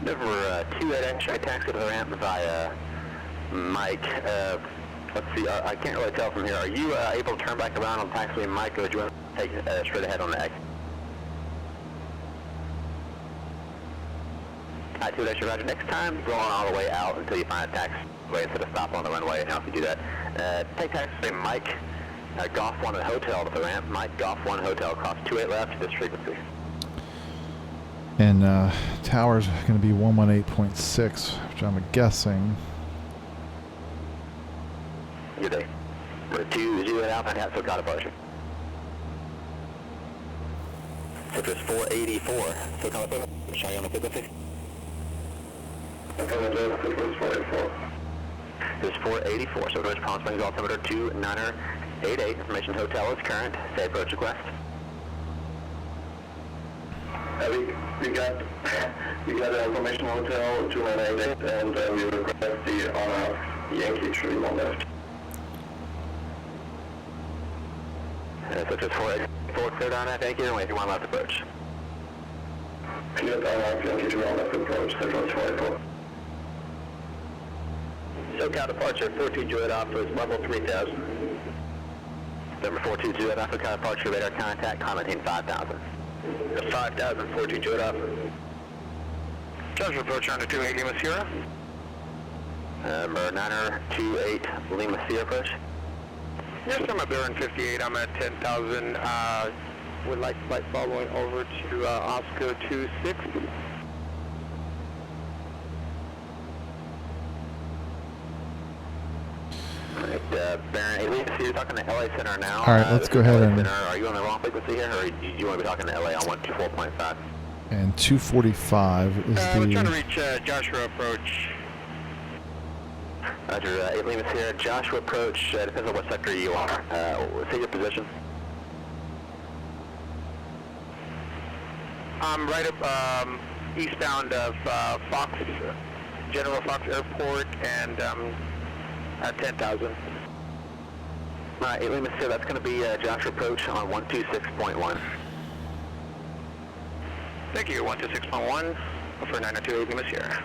Number 28X, I taxied to the ramp via Mike. Let's see, I can't really tell from here. Are you able to turn back around on taxiing Mike, or do you want to take straight ahead on the X? I-2, roger. Next time, go on all the way out until you find a taxiway instead of stop on the runway and help you do that. Take taxi Mike, Golf 1 hotel to the ramp. Mike, Golf 1 hotel, cross 28 left to this frequency. And tower's going to be 118.6, which I'm guessing. Good day. We're 20 Alpha and Hatfield got departure. Citrus 484. So come up, Cheyenne on the frequency. This is 484, so there's Palm Springs altimeter 2988. Information hotel is current. Say approach request. We got the information hotel 2988, and we request the on Yankee 31 left. So just 484 cleared on that, thank you, and wait for one left approach. Cleared on Yankee 31 left approach, Central 24. SoCal departure 42 Juliet Alpha is level 3000. Number 42 Juliet Alpha, SoCal departure, radar contact, climb maintain 5000. 5000, 42 Juliet Alpha. Joshua approach on to 28 Lima Sierra. Number 928 Lima Sierra approach. Yes, I'm at Baron 58, I'm at 10,000. Would like flight following over to Oscar 26. Baron, Elise, you're talking to LA Center now. All right, let's go ahead and... Center, are you on the wrong frequency here, or do you want to be talking to LA on 124.5? And 245 is we're trying to reach Joshua approach. Roger, 8 Lima Sierra, Joshua approach, depends on what sector you are. Say your position. I'm right up eastbound of Fox, General Fox Airport, and at 10,000. Alright, 8 Lima Sierra, that's going to be Joshua approach on 126.1. Thank you, 126.1 for 928 Lima Sierra.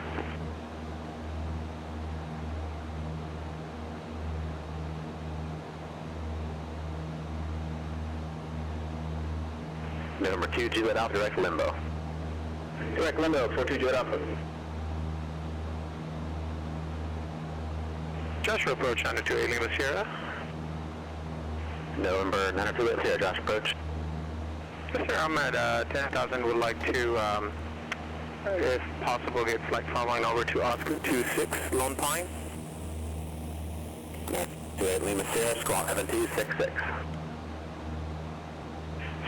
Number 2, Juliet Alpha, direct limbo. Direct limbo, 42 Juliet Alpha. Joshua approach on 28 Lima Sierra. November 902 Juliet Sierra, Joshua approach. Yes, sir, I'm at 10,000, would like to, if possible, get flight following over to Oscar 26, Lone Pine. 28 Lima Sierra, squawk 7266.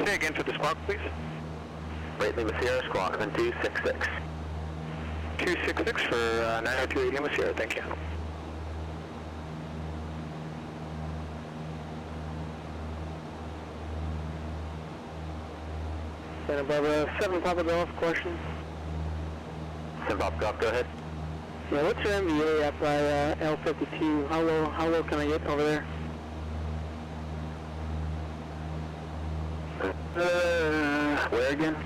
Say again for the squawk, please. 8 Lima Sierra, squawk 7266. 266 for 902 Lima Sierra, thank you. Santa Barbara, 7 Papa Golf, question. 7 Papa Golf, go ahead. Yeah, what's your MVA up by L52? How low can I get over there? Where again?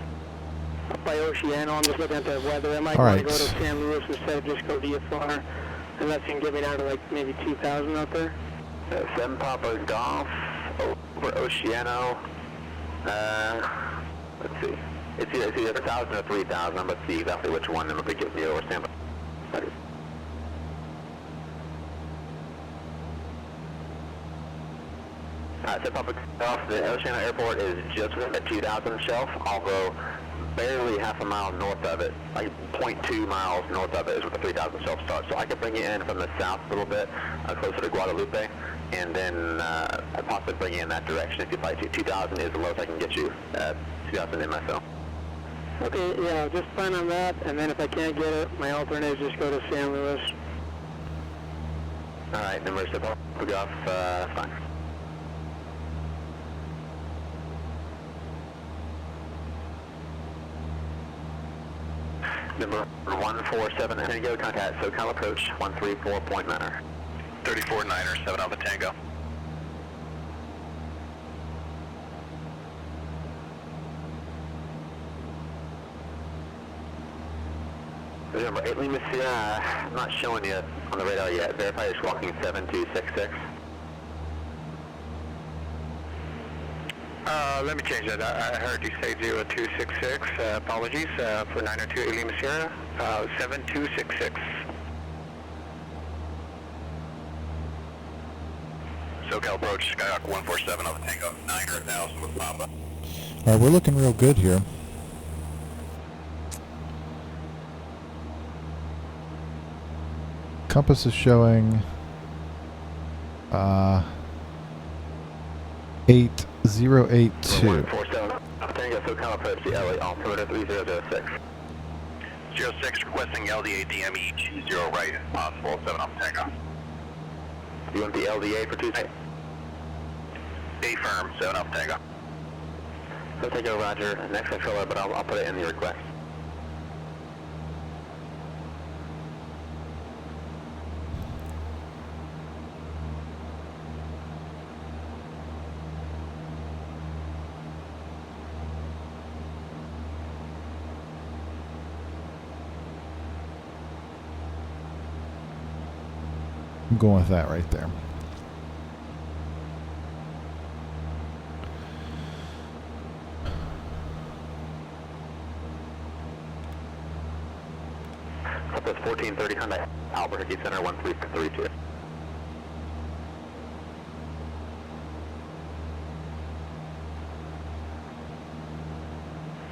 Up by Oceano. I'm just looking at the weather. I might All want right. to go to San Luis instead of just go VFR. Unless you can get me down to like maybe 2,000 out there. 7 Papa Golf over Oceano. Let's see. It's either 1,000 or 3,000. Let's see exactly which one. I'm going to give you over standby. So Papa Golf, the Oceano Airport is just within the 2,000 shelf, although barely half a mile north of it, like 0.2 miles north of it is where the 3,000 shelf starts. So I could bring you in from the south a little bit, closer to Guadalupe, and then I'd possibly bring you in that direction if you'd like to. 2,000 is the lowest I can get you, 2,000 in myself. Okay, yeah, just plan on that, and then if I can't get it, my alternate is just go to San Luis. All right, number 7 Papa Golf, fine. Number 147, Tango, contact SoCal approach 134.9er. 34-9er, 7 Alpha Tango. Number 8 Lima Sierra, I'm not showing you on the radar yet. Verify you're walking 7266. Let me change that. I heard you say 0266. Apologies for 902 Lima Sierra. 7266. SoCal approach, Skyhawk 147 Alpha Tango, 9,000 with Papa. All right, we're looking real good here. Compass is showing 8082. 147, Tango, SoCal approach the LA altimeter 3006. 06 requesting LDA DME 20 right if possible, 7 Alpha Tango. You want the LDA for Tuesday? A firm, 7 Alpha Tango. So take over, Roger. Next controller, but I'll put it in the request. I'm going with that right there. That's 1430, contact Albuquerque Center 1332.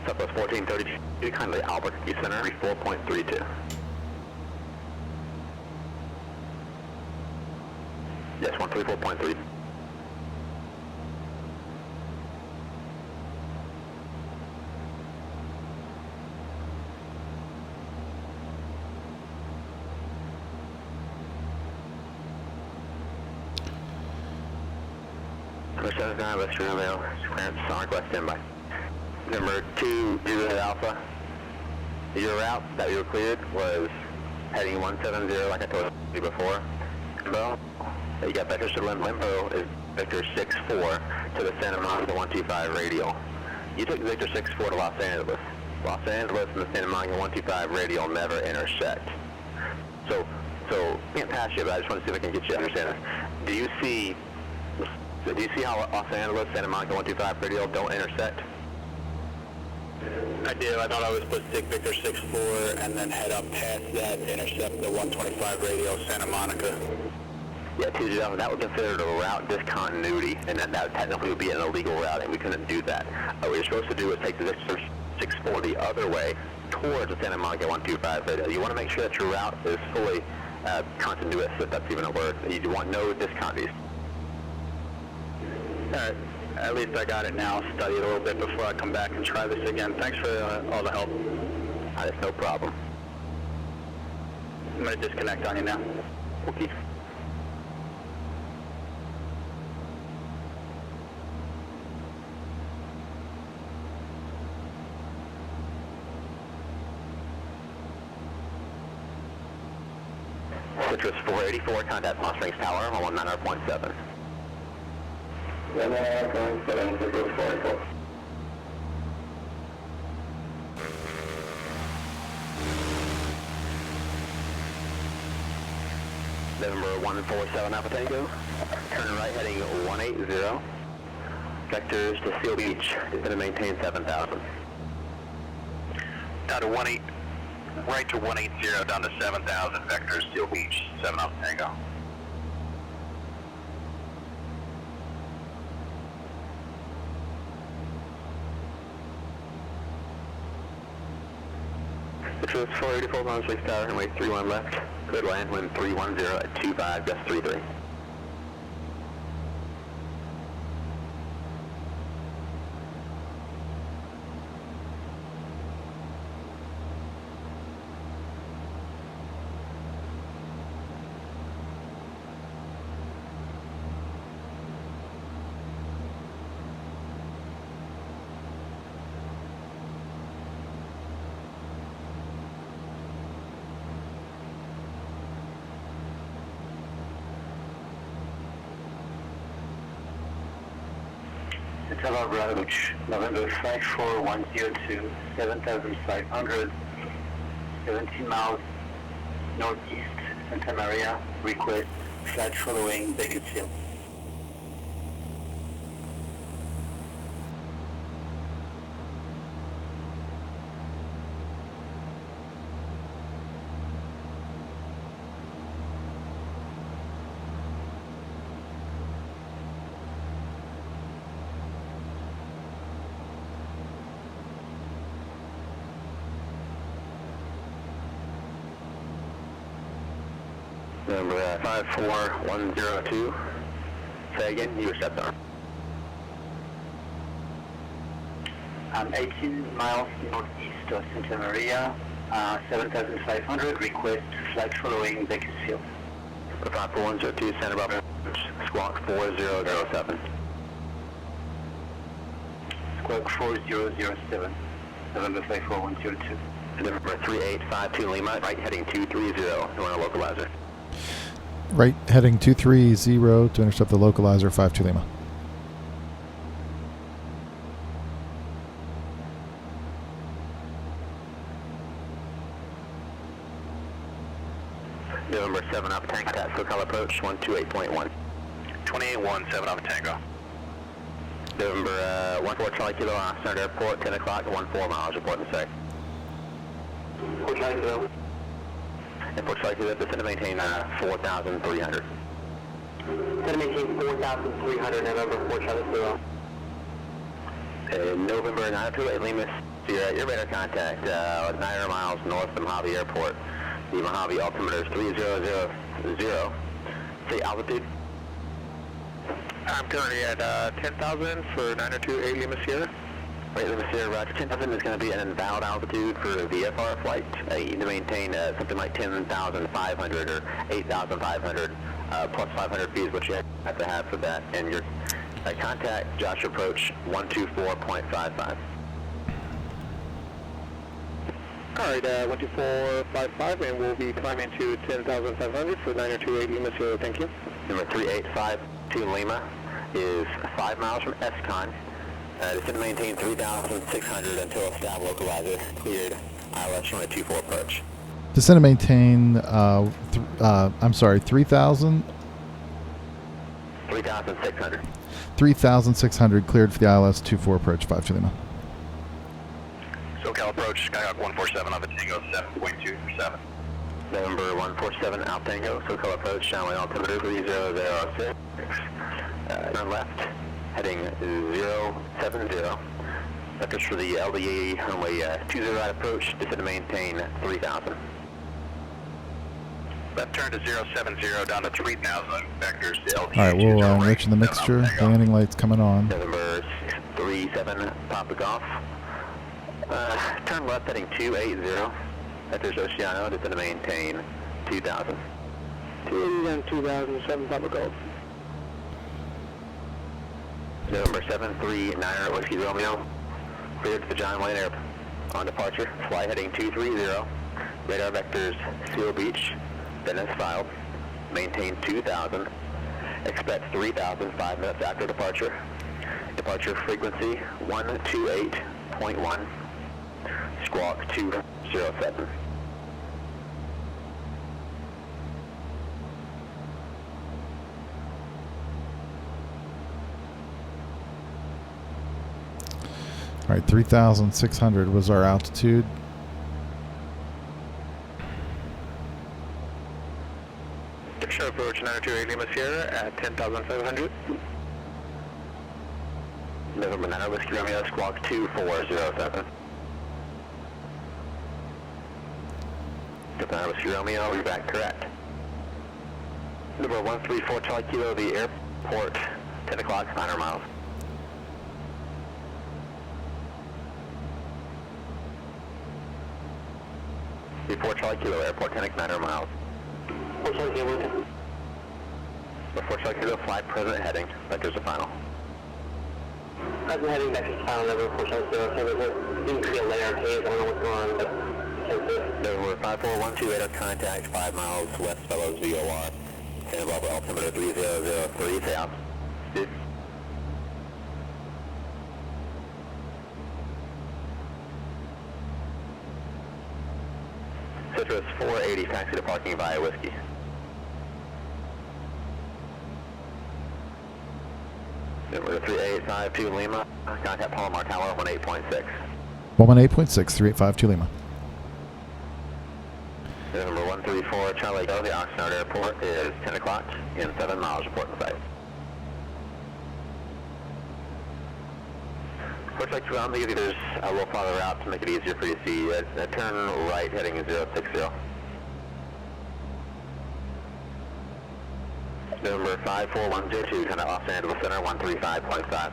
Southwest 1432, kindly Albuquerque Center 34.32. Yes, 134.3. Number 79, Western Avail, clearance, Sonic West, standby. Number 2, Juliet Alpha, your route that you were cleared was heading 170 like I told you before. Limbo, you got Vector to Limbo is Victor 64 to the Santa Monica 125 radial. You took Victor 64 to Los Angeles. Los Angeles and the Santa Monica 125 radial never intersect. So can't pass you, but I just want to see if I can get you to understand this. Do you see how Los Angeles, Santa Monica 125 radial don't intersect? I do. I thought I was supposed to take Victor 64 and then head up past that, intercept the 125 radial Santa Monica. Yeah, that would be considered a route discontinuity, and that technically would be an illegal route, and we couldn't do that. What you're supposed to do is take the Victor 64 the other way towards the Santa Monica 125 radial. You want to make sure that your route is fully continuous, if that's even a word. You want no discontinuities. Alright, at least I got it now. I'll study it a little bit before I come back and try this again. Thanks for all the help. That's no problem. I'm going to disconnect on you now. Okay. Citrus 484, contact Palm Springs Tower on 19.7. November 147 Alpha Tango. Turn right heading 180. Vectors to Seal Beach. It's going to maintain 7,000. Down to 18, right to 180, down to 7,000, vectors, Seal Beach, 7 Alpha Tango. This is 484 miles east tower, runway 31 left. Good land, wind 310 at 25, gust 33. Tower approach, November 54102, 7,500, 17 miles northeast, Santa Maria, request flight following Bakersfield. Number 54102. Say again, you were shutdown. 18 miles northeast of Santa Maria, 7,500, request flight following Bakersfield. 54102, Santa Barbara, squawk 4007. Squawk 4007, November 54102. Number 3852 Lima, right heading 230, you want a localizer. Right heading 230 to intercept the localizer 52 Lima. November 7 Alpha Tango, SoCal color approach 128.1. 28-1, 7 Alpha Tango. November 14 Charlie Kilo, Center Airport, 10 o'clock, 14 miles, reporting to say. Port Charlie Kilo. Airport Charlie Kilo, descend to maintain 4,300. Descend to maintain 4,300, November 4 Charlie Kilo. November 928 Lima, your radar contact, 900 miles north of Mojave Airport. The Mojave altimeter is 3000. Say altitude. I'm currently at 10,000 for 902 Lima Sierra. Right, Lima Sierra, Roger. 10,000 is going to be an invalid altitude for the ForeFlight. You need to maintain something like 10,500 or 8,500 plus 500 feet is what you have to have for that. And your contact, Josh approach 124.55. Alright, 12455, and we'll be climbing to 10,500 for 902 Lima Sierra, thank you. Number 3852 Lima is 5 miles from ESCON. It's going to maintain 3,600 until a stab localizer cleared ILS runway 24 approach. Descend to maintain, 3,000? 3,600. 3,600 cleared for the ILS 24 approach 52 Lima. SoCal approach, Skyhawk 147 Alpha Tango, 7.247. November 147 Alpha Tango, SoCal approach, runway altimeter 3006. Turn left, heading 070. Vectors for the LDA runway 20 right approach, descend to maintain 3,000. Left turn to 070, down to 3,000, vectors to LDA. Alright, we'll enrich in the mixture. The landing light's coming on. November 637 Papa Golf. Turn left heading 280. Vectors Oceano, descend to maintain 2,000. 280 and 2007 Papa Golf. November 739 Whiskey Romeo, cleared to the John Wayne Airport. On departure, fly heading 230, radar vectors Seal Beach, Venice filed, maintain 2,000, expect 3,000 5 minutes after departure. Departure frequency 128.1, squawk 207. All right, 3,600 was our altitude. Picture approach 928 Lima Sierra at 10,500. November 9 Whiskey Romeo, squawk 2407. November 9 Whiskey Romeo, you're back correct. Number 134 Charlie Kilo, the airport, 10 o'clock, 900 miles. Before Charlie Kilo, airport, 10 o'clock, 900 miles. Before Charlie Kilo, flight present heading, vectors to final. Present heading, vectors to final, November 4 Charlie Kilo, didn't see a layer of haze, I don't know what's going on, but November 5412, contact 5 miles west Fellows VOR. And Bravo altimeter 3003 south. Citrus 480, taxi to parking via Whiskey. Number 3852 Lima, contact Palomar Tower 18.6. 118.6, 3852 Lima. Number 134 Charlie Go, the Oxnard Airport is 10 o'clock and 7 miles, reporting site. Looks like around the there's a little farther out to make it easier for you to see. Turn right heading 060. Number 54102, kind of off San Angeles Center, 135.5.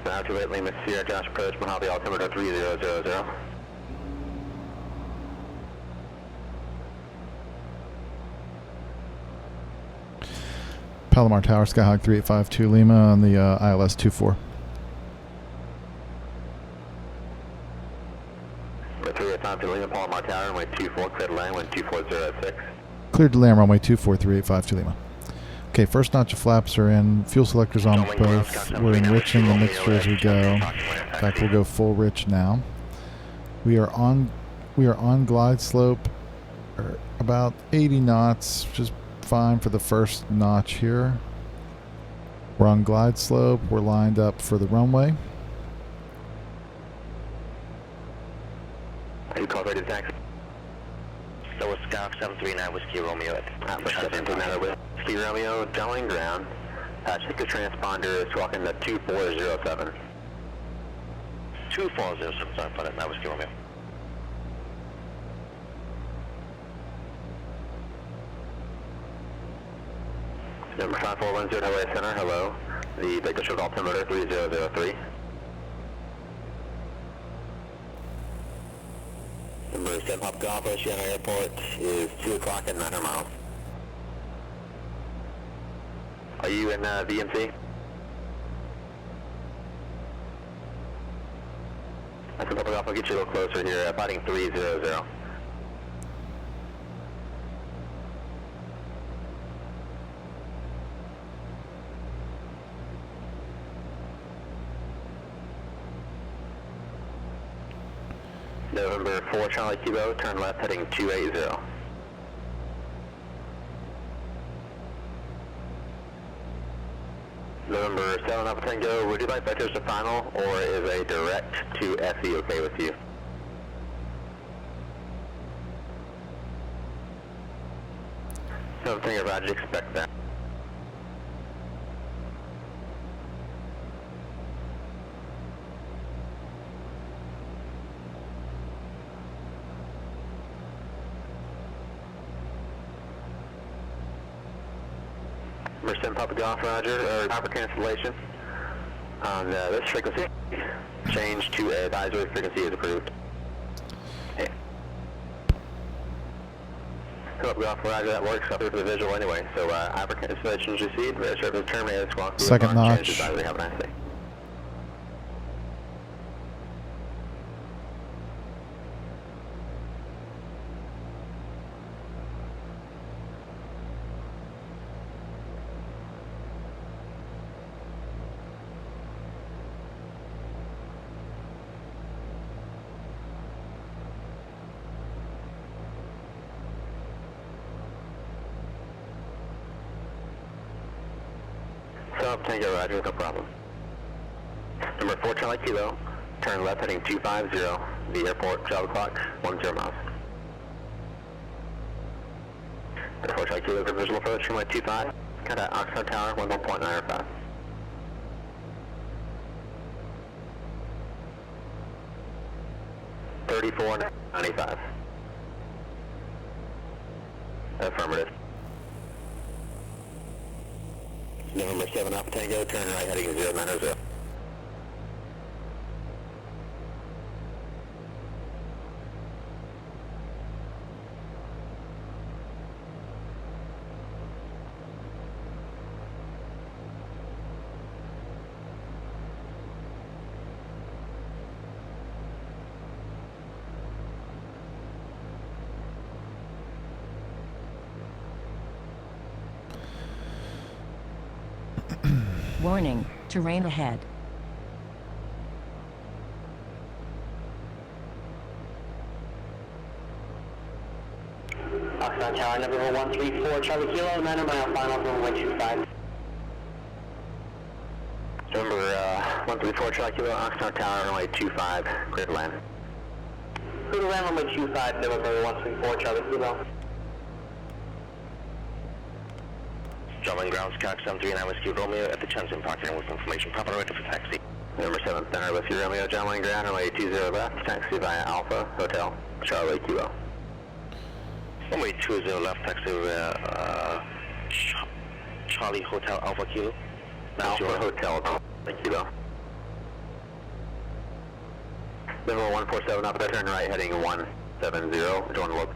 Now to Whitley, Miss Sierra, Josh approach, Mojave altimeter 3000. Palomar Tower, Skyhawk 3852 Lima on the ILS 24. Number 3852 Lima, Palomar Tower, runway 24, clear to land, wind 2406. Cleared to land, runway 24, 3852 Lima. Okay, first notch of flaps are in. Fuel selectors on both. We're enriching the mixture as we go. In fact, we'll go full rich now. We are on glide slope, about 80 knots, which is fine for the first notch here. We're on glide slope. We're lined up for the runway. Are you called ready to taxi? So it's Skyhawk 739 Whiskey Romeo at 739 Whiskey Romeo, doubling ground. Check the transponder, is walking to 2407. 2407, sorry, put it, that Whiskey Romeo. Number 5410 Hawaii Center, hello. The Victor Short altimeter 3003. Number 7 Pop Golf, Oceana Airport is 2 o'clock at 900 miles. Are you in VMC? That's Pop Golf, I'll get you a little closer here, fighting 300. November 4 Charlie Kilo, turn left heading 280. November 7 Alpha Tango, would you like vectors to final or is a direct to SE okay with you? Something Roger, expect that. Number 7 Papa Golf, Roger, or proper cancellation on this frequency. Change to advisory frequency is approved. Hey. Papa Golf, Roger, that works. I'll do the visual anyway. So, proper cancellation is received. Service terminated. Squawk. Second notch. Change advisory. Have a nice day. 47 Tango, roger, no problem. Number 4 Charlie Kilo, turn left heading 250, the airport, travel clock, 10 miles. Number 4 Charlie Kilo, visual approach, runway 25, contact Oxnard Tower, 11.95. $34.95. Affirmative. November 7 Alpha Tango, turn right heading 090. Warning, terrain ahead. Oxnard Tower, number 134, Charlie Kilo, 9 mile final, runway 25. Number 134 Charlie Kilo, Oxnard Tower, runway 25, clear to land. Clear to land, runway 25, November 134, Charlie Kilo. German ground, Skak 739 Whiskey Romeo at the Chenson parking with information proper ready for taxi. Number 7 Center Whiskey Romeo, John Wayne ground, runway 20 left, taxi via Alpha Hotel, Charlie Kilo. Runway 20 left, taxi via Charlie Hotel Alpha Kilo. Alpha Hotel, Kilo. Number 147 up, turn right heading 170, join the local.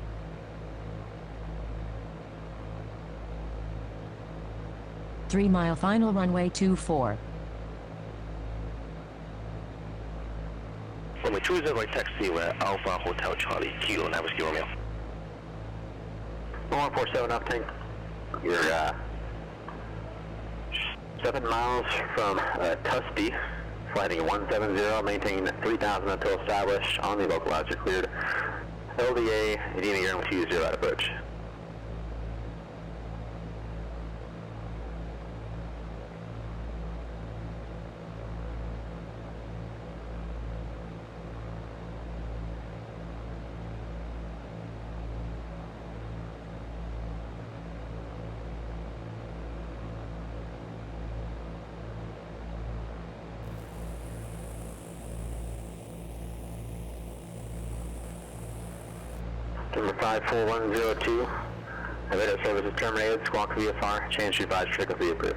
Three-mile final runway 24. Runway 20 right taxi where Alpha Hotel Charlie Kilo, and that was Romeo. 147 up, tank. You're 7 miles from Tusby, flighting 170, maintain 3,000 until established on the localizer cleared. LDA, Indiana Airline 20 at approach. Number 54102, elevator services terminated, squawk VFR, change to advise frequency approved.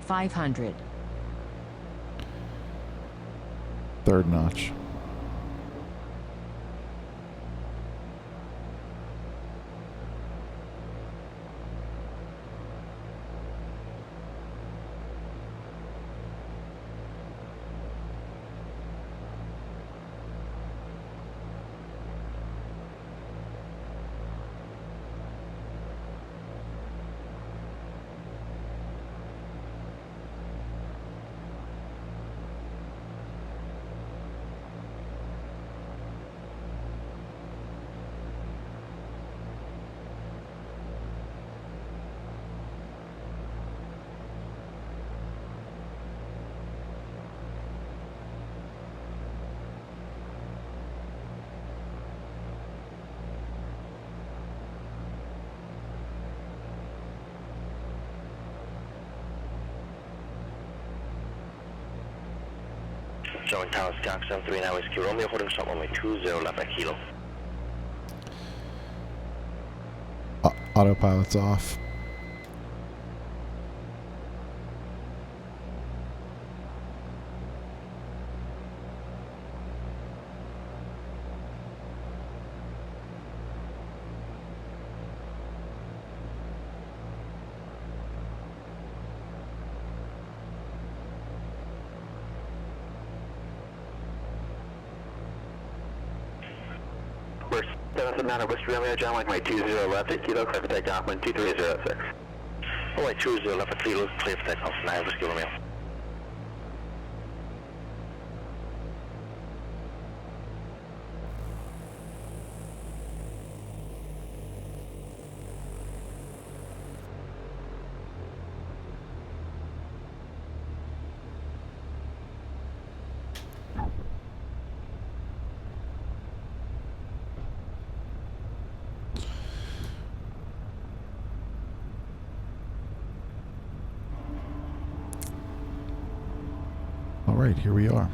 $500. Third notch. Showing Tower Skak 739 Whiskey Romeo, holding shot runway 20 left at Kilo. Autopilot's off. We're 7 Laminar Whiskey Romeo, John Wayne, 20 left at Kilo, clear for takeoff, wind 2306. I-2 is left at 3, clear for takeoff, 9 Whiskey Romeo. All right, here we are.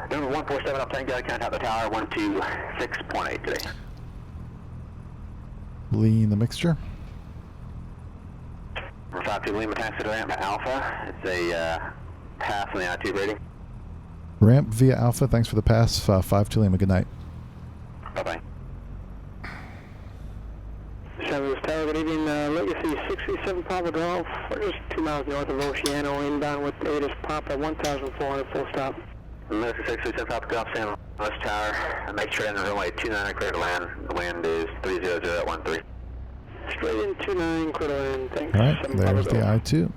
Number 147 up Tango, contact the tower 126.8 today. Lean the mixture. Number 52 Lima taxi to ramp Alpha. It's a pass on the I-2 rating. Ramp via Alpha. Thanks for the pass. 52 Lima. Good night. Bye-bye. 7 Tower, good evening. Legacy 637 Papa Golf. We're just 2 miles north of Oceano, inbound with ATIS Papa 1,400, full stop. Legacy 637 Papa Golf, San Luis Tower. Make sure in the runway 29 clear to land. The wind is 300 at 13. Straight in 29, clear to land. Thanks. All right, 7 there's Papa the Golf. I-2.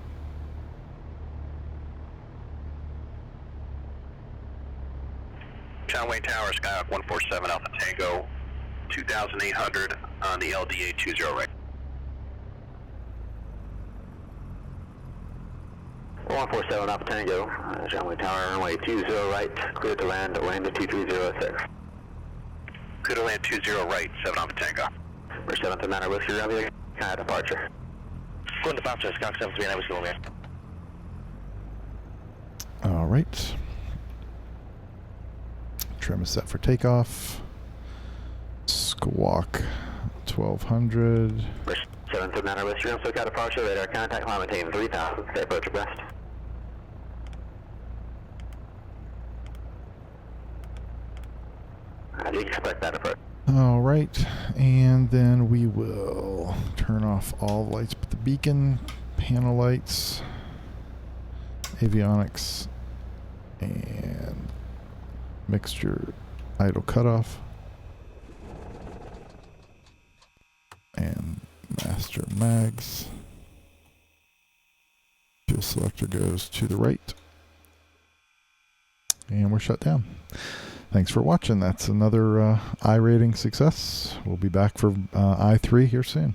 John Wayne Tower, Skyhawk 147 Alpha Tango, 2,800 on the LDA 20 right. 147 Alpha Tango, John Wayne Tower, runway 20 right, clear to land, land at 2306. Clear to land 20 right, 7 Alpha Tango. For 7th Manor Whiskey Romeo, kind of departure. Going to bounce, Skyhawk 739 Whiskey Romeo. All right. Trim is set for takeoff. Squawk 1200. For 7th Manor Whiskey Romeo, so kind of departure, radar contact, climb maintain 3000, stay approach abreast. How do you expect that approach? All right, and then we will turn off all lights but the beacon, panel lights, avionics, and mixture idle cutoff, and master mags. Fuel selector goes to the right, and we're shut down. Thanks for watching. That's another I rating success. We'll be back for I3 here soon.